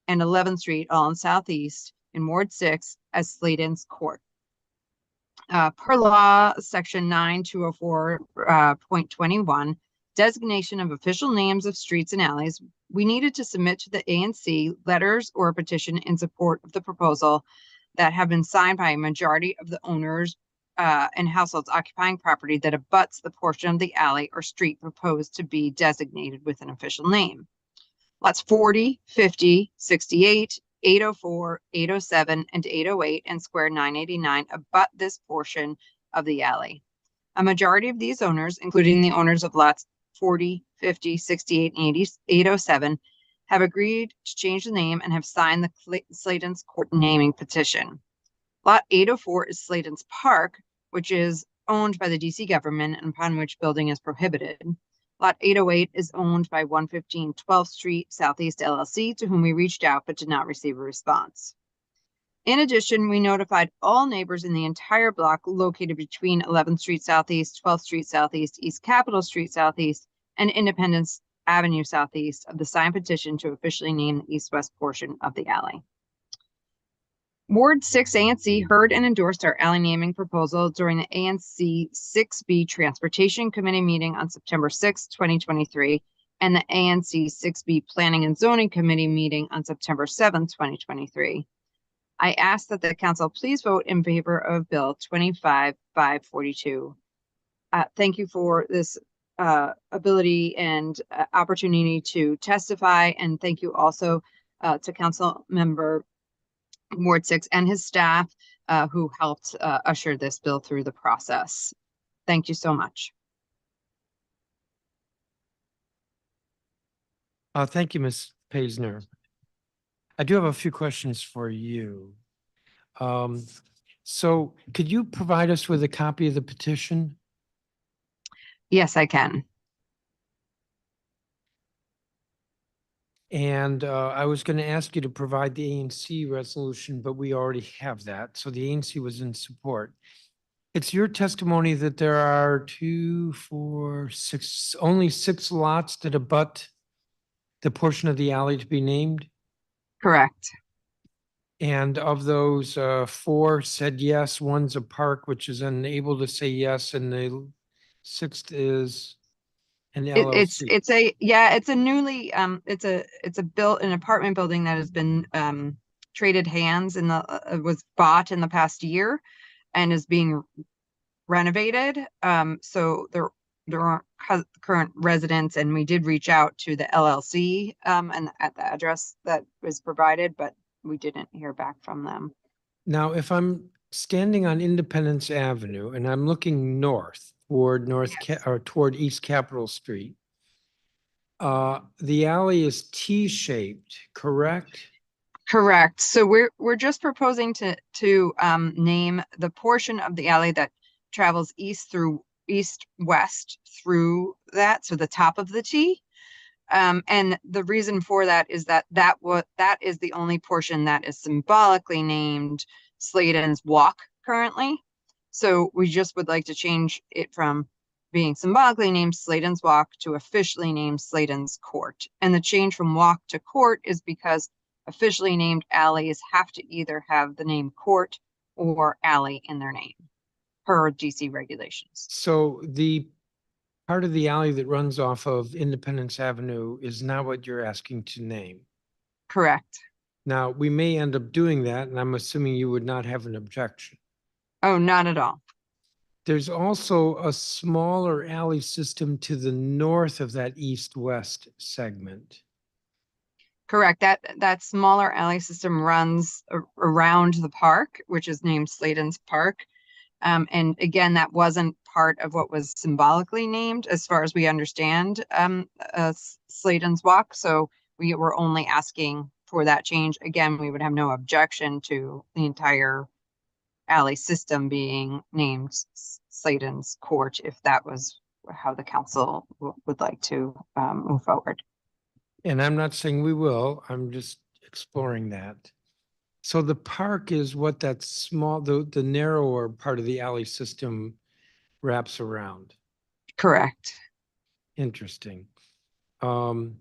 and 11th Street, all in Southeast, in Ward 6 as Sladen's Court. Per law, Section 9204.21, designation of official names of streets and alleys, we needed to submit to the ANC letters or a petition in support of the proposal that have been signed by a majority of the owners and households occupying property that abuts the portion of the alley or street proposed to be designated with an official name. Lots 40, 50, 68, 804, 807, and 808 and square 989 abut this portion of the alley. A majority of these owners, including the owners of lots 40, 50, 68, and 807, have agreed to change the name and have signed the Sladen's Court naming petition. Lot 804 is Sladen's Park, which is owned by the DC government and upon which building is prohibited. Lot 808 is owned by 115 12th Street Southeast LLC, to whom we reached out but did not receive a response. In addition, we notified all neighbors in the entire block located between 11th Street Southeast, 12th Street Southeast, East Capitol Street Southeast, and Independence Avenue Southeast of the signed petition to officially name the east-west portion of the alley. Ward 6 ANC heard and endorsed our alley naming proposal during the ANC 6B Transportation Committee meeting on September 6, 2023, and the ANC 6B Planning and Zoning Committee meeting on September 7, 2023. I ask that the council please vote in favor of Bill 25-542. Thank you for this ability and opportunity to testify, and thank you also to Council Member Ward 6 and his staff who helped usher this bill through the process. Thank you so much. Thank you, Ms. Paisner. I do have a few questions for you. So could you provide us with a copy of the petition? Yes, I can. And I was going to ask you to provide the ANC resolution, but we already have that. So the ANC was in support. It's your testimony that there are 2, 4, 6, only 6 lots that abut the portion of the alley to be named? Correct. And of those, 4 said yes, 1's a park, which is unable to say yes, and the 6th is an LLC. It's a newly it's an apartment building that has been traded hands and was bought in the past year and is being renovated. So there aren't current residents, and we did reach out to the LLC and at the address that was provided, but we didn't hear back from them. Now, if I'm standing on Independence Avenue and I'm looking north toward toward East Capitol Street, the alley is T-shaped, correct? Correct. So we're just proposing to name the portion of the alley that travels east-west through that, so the top of the T. And the reason for that is that that is the only portion that is symbolically named Sladen's Walk currently. So we just would like to change it from being symbolically named Sladen's Walk to officially named Sladen's Court. And the change from walk to court is because officially named alleys have to either have the name court or alley in their name per DC regulations. So the part of the alley that runs off of Independence Avenue is not what you're asking to name. Correct. Now, we may end up doing that, and I'm assuming you would not have an objection. Oh, not at all. There's also a smaller alley system to the north of that east-west segment. Correct. That smaller alley system runs around the park, which is named Sladen's Park. And again, that wasn't part of what was symbolically named as far as we understand Sladen's Walk. So we were only asking for that change. Again, we would have no objection to the entire alley system being named Sladen's Court if that was how the council would like to move forward. And I'm not saying we will, I'm just exploring that. So the park is what that small, the narrower part of the alley system wraps around. Correct. Interesting. And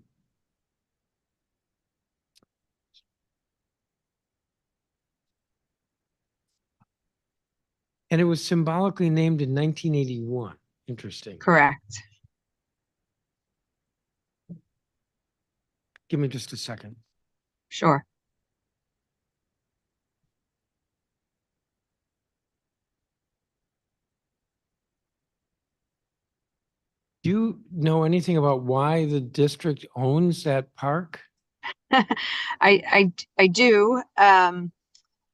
it was symbolically named in 1981. Interesting. Correct. Give me just a second. Sure. Do you know anything about why the district owns that park? I do.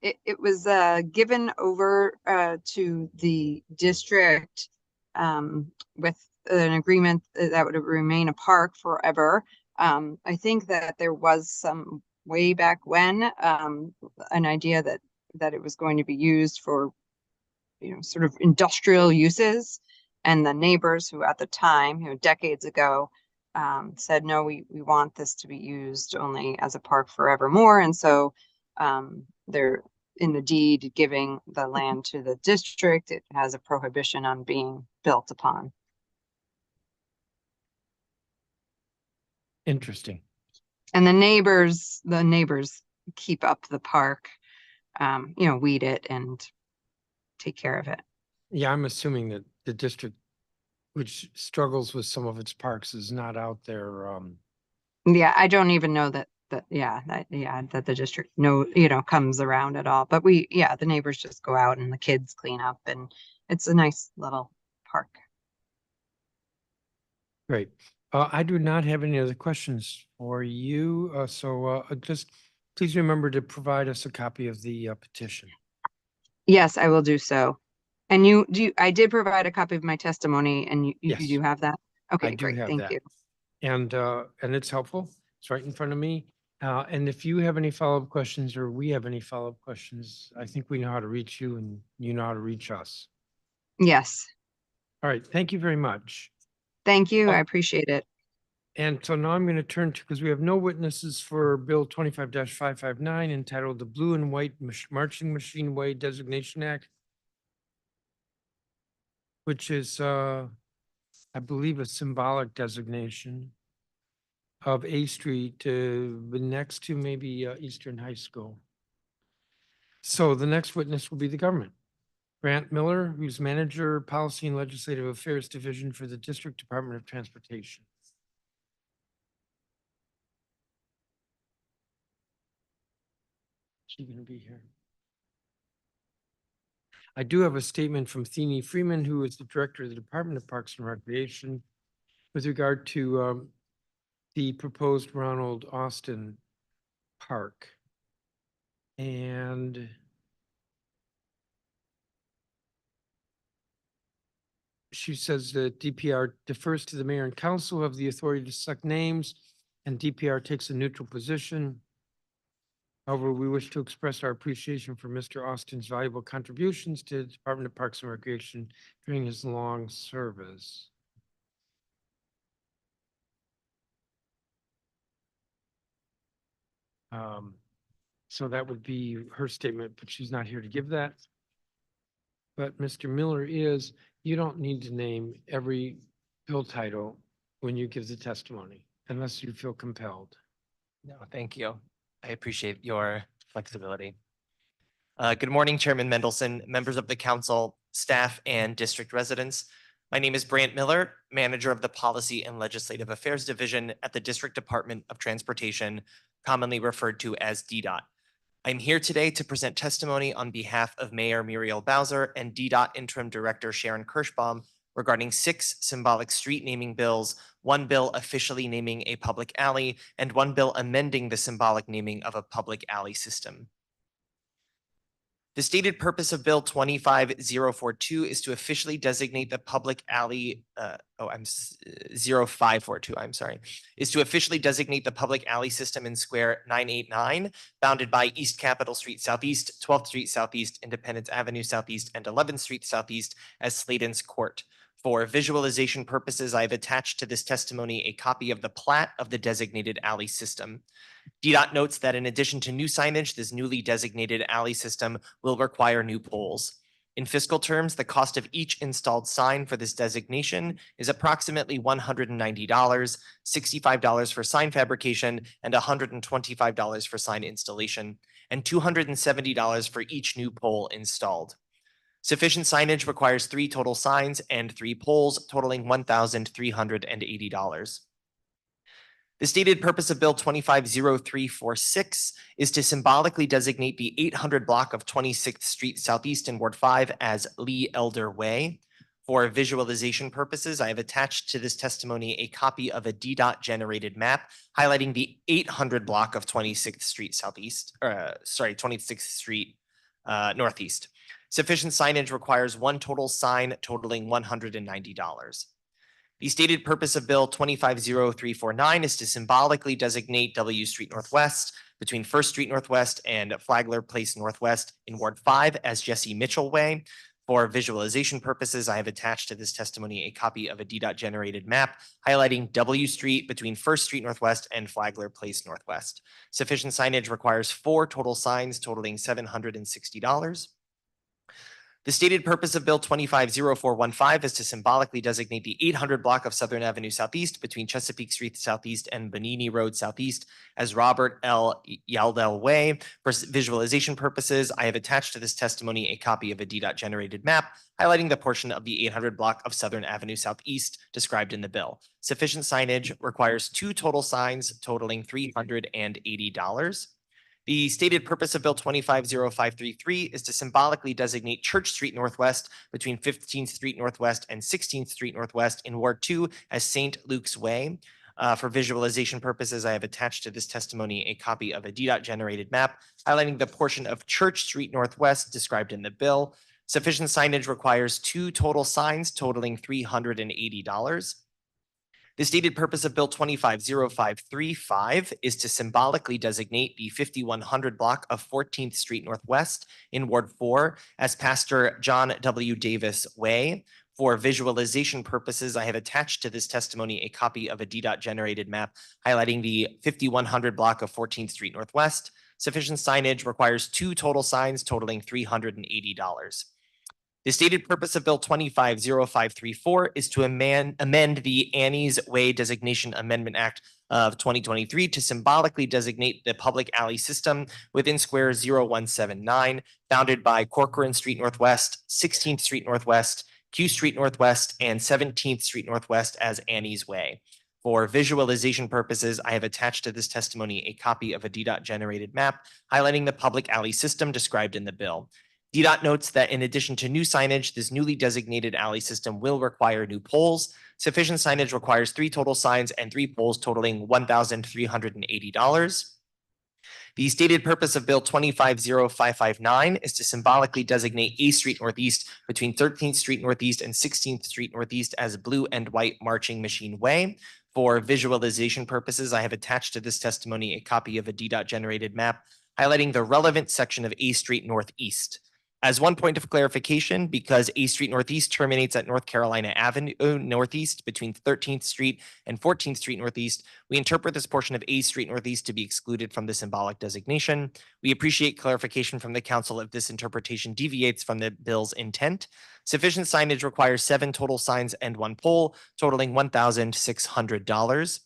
It was given over to the district with an agreement that would remain a park forever. I think that there was some way back when an idea that it was going to be used for, sort of industrial uses, and the neighbors who at the time, decades ago, said, no, we want this to be used only as a park forevermore. And so they're in the deed giving the land to the district. It has a prohibition on being built upon. Interesting. And the neighbors keep up the park, weed it and take care of it. Yeah, I'm assuming that the district, which struggles with some of its parks, is not out there. Yeah, I don't even know that the district comes around at all. But the neighbors just go out and the kids clean up, and it's a nice little park. Great. I do not have any other questions for you. So just please remember to provide us a copy of the petition. Yes, I will do so. And I did provide a copy of my testimony, and you Yes. do have that? Okay, I do great. have Thank that. you. And it's helpful. It's right in front of me. And if you have any follow-up questions or we have any follow-up questions, I think we know how to reach you and you know how to reach us. Yes. All right. Thank you very much. Thank you. I appreciate it. And so now I'm going to turn to, because we have no witnesses for Bill 25-559 entitled the Blue and White Marching Machine Way Designation Act, which is, I believe, a symbolic designation of A Street next to maybe Eastern High School. So the next witness will be the government. Grant Miller, who's Manager, Policy and Legislative Affairs Division for the District Department of Transportation. Is she going to be here? I do have a statement from Thene Freeman, who is the Director of the Department of Parks and Recreation, with regard to the proposed Ronald Austin Park. And she says that DPR defers to the mayor and council who have the authority to select names, and DPR takes a neutral position. However, we wish to express our appreciation for Mr. Austin's valuable contributions to the Department of Parks and Recreation during his long service. So that would be her statement, but she's not here to give that. But Mr. Miller is, you don't need to name every bill title when you give the testimony unless you feel compelled. No, thank you. I appreciate your flexibility. Good morning, Chairman Mendelson, members of the council, staff, and district residents. My name is Brant Miller, manager of the Policy and Legislative Affairs Division at the District Department of Transportation, commonly referred to as DDOT. I'm here today to present testimony on behalf of Mayor Muriel Bowser and DDOT Interim Director Sharon Kirschbaum regarding 6 symbolic street naming bills, 1 bill officially naming a public alley, and 1 bill amending the symbolic naming of a public alley system. The stated purpose of Bill 25042 is to officially designate the public alley, 0542, I'm sorry, is to officially designate the public alley system in Square 989, bounded by East Capitol Street Southeast, 12th Street Southeast, Independence Avenue Southeast, and 11th Street Southeast as Sladen's Court. For visualization purposes, I have attached to this testimony a copy of the plat of the designated alley system. DDOT notes that in addition to new signage, this newly designated alley system will require new poles. In fiscal terms, the cost of each installed sign for this designation is approximately $190, $65 for sign fabrication, and $125 for sign installation, and $270 for each new pole installed. Sufficient signage requires 3 total signs and 3 poles, totaling $1,380. The stated purpose of Bill 250346 is to symbolically designate the 800 block of 26th Street Southeast in Ward 5 as Lee Elder Way. For visualization purposes, I have attached to this testimony a copy of a DDOT generated map highlighting the 800 block of 26th Street Southeast, 26th Street Northeast. Sufficient signage requires 1 total sign totaling $190. The stated purpose of Bill 250349 is to symbolically designate W Street Northwest between First Street Northwest and Flagler Place Northwest in Ward 5 as Jesse Mitchell Way. For visualization purposes, I have attached to this testimony a copy of a DDOT generated map highlighting W Street between First Street Northwest and Flagler Place Northwest. Sufficient signage requires 4 total signs totaling $760. The stated purpose of Bill 250415 is to symbolically designate the 800 block of Southern Avenue Southeast between Chesapeake Street Southeast and Bonini Road Southeast as Robert L. Yaldell Way. For visualization purposes, I have attached to this testimony a copy of a DDOT generated map highlighting the portion of the 800 block of Southern Avenue Southeast described in the bill. Sufficient signage requires 2 total signs totaling $380. The stated purpose of Bill 250533 is to symbolically designate Church Street Northwest between 15th Street Northwest and 16th Street Northwest in Ward 2 as St. Luke's Way. For visualization purposes, I have attached to this testimony a copy of a DDOT generated map highlighting the portion of Church Street Northwest described in the bill. Sufficient signage requires 2 total signs totaling $380. The stated purpose of Bill 250535 is to symbolically designate the 5100 block of 14th Street Northwest in Ward 4 as Pastor John W. Davis Way. For visualization purposes, I have attached to this testimony a copy of a DDOT generated map highlighting the 5100 block of 14th Street Northwest. Sufficient signage requires 2 total signs totaling $380. The stated purpose of Bill 250534 is to amend the Annie's Way Designation Amendment Act of 2023 to symbolically designate the public alley system within Square 0179, bounded by Corcoran Street Northwest, 16th Street Northwest, Q Street Northwest, and 17th Street Northwest as Annie's Way. For visualization purposes, I have attached to this testimony a copy of a DDOT generated map highlighting the public alley system described in the bill. DDOT notes that in addition to new signage, this newly designated alley system will require new poles. Sufficient signage requires 3 total signs and 3 poles totaling $1,380. The stated purpose of Bill 250559 is to symbolically designate A Street Northeast between 13th Street Northeast and 16th Street Northeast as Blue and White Marching Machine Way. For visualization purposes, I have attached to this testimony a copy of a DDOT generated map highlighting the relevant section of A Street Northeast. As one point of clarification, because A Street Northeast terminates at North Carolina Avenue Northeast between 13th Street and 14th Street Northeast, we interpret this portion of A Street Northeast to be excluded from the symbolic designation. We appreciate clarification from the council if this interpretation deviates from the bill's intent. Sufficient signage requires 7 total signs and 1 pole, totaling $1,600.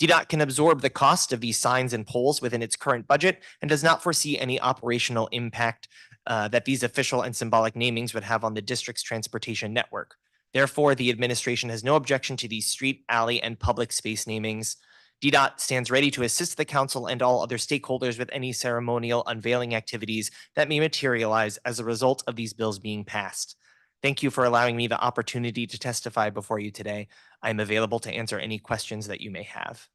DDOT can absorb the cost of these signs and poles within its current budget and does not foresee any operational impact that these official and symbolic namings would have on the district's transportation network. Therefore, the administration has no objection to these street, alley, and public space namings. DDOT stands ready to assist the council and all other stakeholders with any ceremonial unveiling activities that may materialize as a result of these bills being passed. Thank you for allowing me the opportunity to testify before you today. I am available to answer any questions that you may have.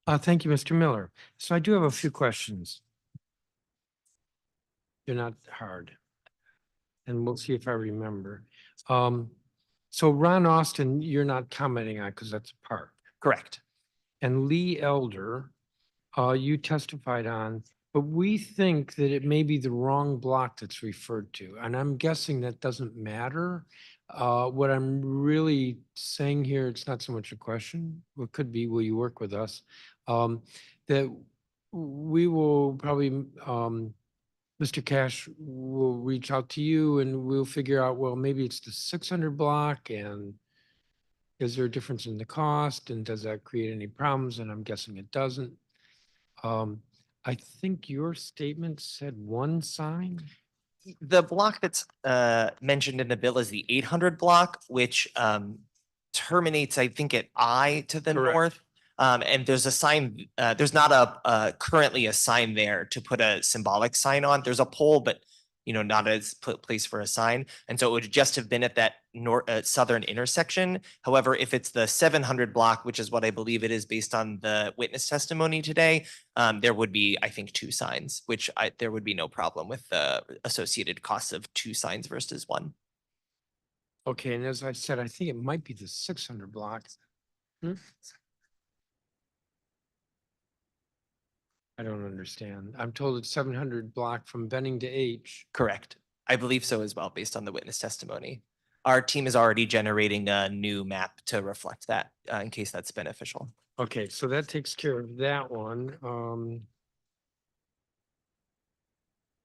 Thank you, Mr. Miller. So I do have a few questions. They're not hard. And we'll see if I remember. So Ron Austin, you're not commenting on because that's a park. Correct. And Lee Elder, you testified on, but we think that it may be the wrong block that's referred to. And I'm guessing that doesn't matter. What I'm really saying here, it's not so much a question. What could be, will you work with us? That we will probably, Mr. Cash will reach out to you and we'll figure out, well, maybe it's the 600 block and is there a difference in the cost and does that create any problems? And I'm guessing it doesn't. I think your statement said 1 sign. The block that's mentioned in the bill is the 800 block, which terminates, I think, at I to the north. And there's a sign, there's not currently a sign there to put a symbolic sign on. There's a pole, but not a place for a sign. And so it would just have been at that southern intersection. However, if it's the 700 block, which is what I believe it is based on the witness testimony today, there would be, I think, 2 signs, which there would be no problem with the associated costs of 2 signs versus 1. Okay, and as I said, I think it might be the 600 block. I don't understand. I'm told it's 700 block from Benning to H. Correct. I believe so as well, based on the witness testimony. Our team is already generating a new map to reflect that in case that's beneficial. Okay, so that takes care of that one.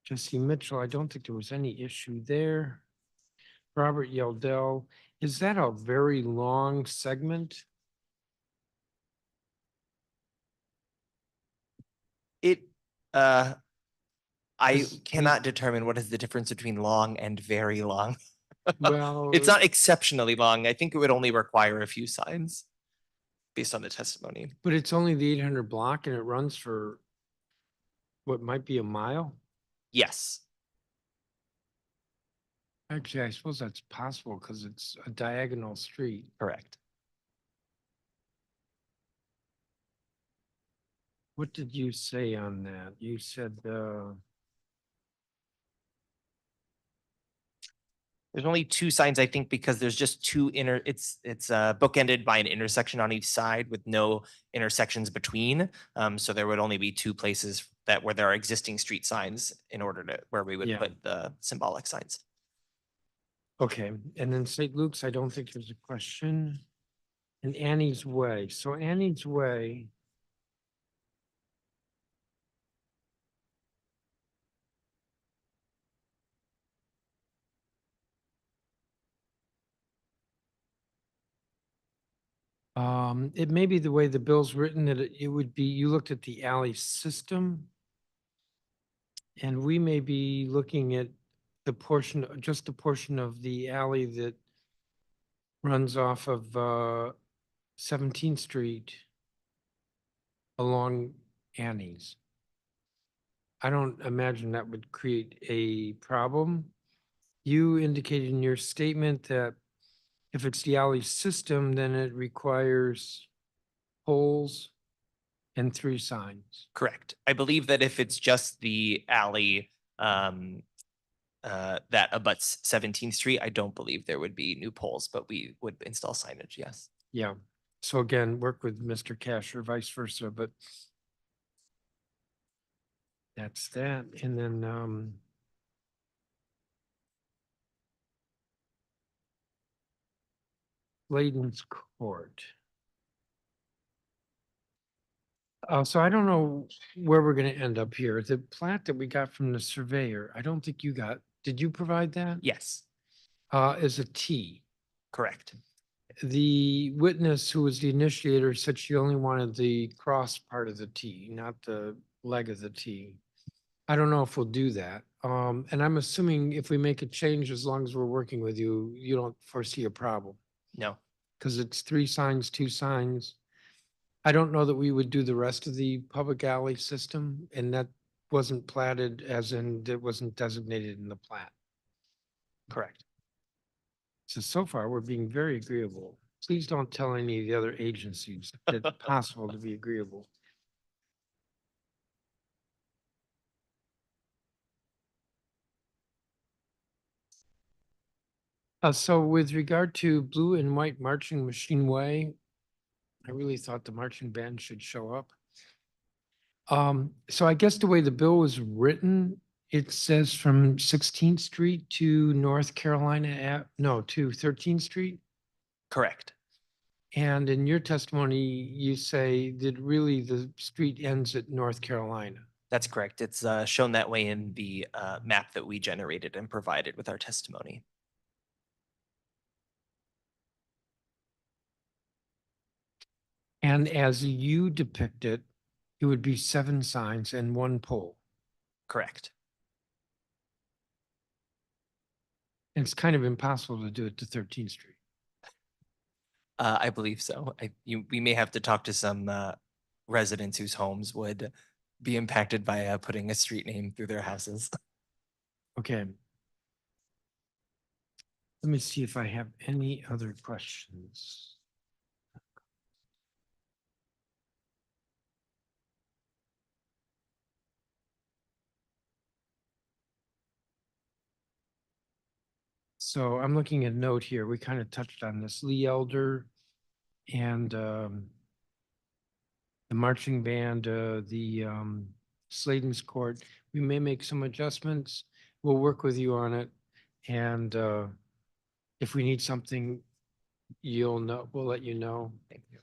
Jesse Mitchell, I don't think there was any issue there. Robert Yeldell, is that a very long segment? I cannot determine what is the difference between long and very long. Well, it's not exceptionally long. I think it would only require a few signs based on the testimony. But it's only the 800 block and it runs for what might be a mile? Yes. Actually, I suppose that's possible because it's a diagonal street. Correct. What did you say on that? You said there's only 2 signs, I think, because there's just 2 it's bookended by an intersection on each side with no intersections between. So there would only be 2 places where there are existing street signs in order to where we would put the symbolic signs. okay, and then St. Luke's, I don't think there's a question. And Annie's Way. So Annie's Way. It may be the way the bill's written that it would be, you looked at the alley system. And we may be looking at the portion, just the portion of the alley that runs off of 17th Street along Annie's. I don't imagine that would create a problem. You indicated in your statement that if it's the alley system, then it requires poles and 3 signs. Correct. I believe that if it's just the alley that abuts 17th Street, I don't believe there would be new poles, but we would install signage, yes. Yeah. So again, work with Mr. Cash or vice versa, but That's that. And then, Layden's Court. So I don't know where we're gonna end up here. The plat that we got from the surveyor, I don't think you got, did you provide that? Yes, Is a T. correct. The witness who was the initiator said she only wanted the cross part of the T, not the leg of the T. I don't know if we'll do that. And I'm assuming if we make a change, as long as we're working with you, you don't foresee a problem. No, Because it's 3 signs, 2 signs. I don't know that we would do the rest of the public alley system, and that wasn't platted as in, it wasn't designated in the plat. correct. So far, we're being very agreeable. Please don't tell any of the other agencies that it's possible to be agreeable. So with regard to Blue and White Marching Machine Way, I really thought the marching band should show up. So I guess the way the bill was written, it says from 16th Street to North Carolina, to 13th Street. Correct. And in your testimony, you say that really the street ends at North Carolina. That's correct. It's shown that way in the map that we generated and provided with our testimony. And as you depict it, it would be 7 signs and 1 pole. Correct. And it's kind of impossible to do it to 13th Street. I believe so. We may have to talk to some residents whose homes would be impacted by putting a street name through their houses. Okay. Let me see if I have any other questions. So I'm looking at a note here. We kind of touched on this. Lee Elder and the marching band, the Sladen's Court. We may make some adjustments. We'll work with you on it. And if we need something, you'll know, we'll let you know. Thank you.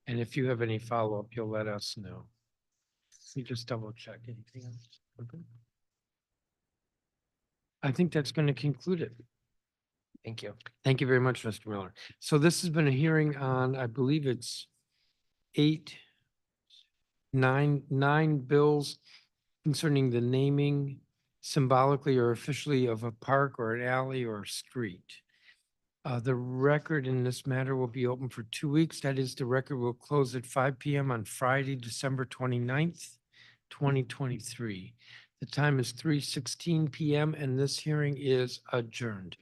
And if you have any follow-up, you'll let us know. We just double check anything else. Okay. I think that's going to conclude it. Thank you. Thank you very much, Mr. Miller. So this has been a hearing on, I believe it's 9 bills concerning the naming symbolically or officially of a park or an alley or a street. The record in this matter will be open for 2 weeks. That is, the record will close at 5 p.m. on Friday, December 29th, 2023. The time is 3:16 p.m. and this hearing is adjourned.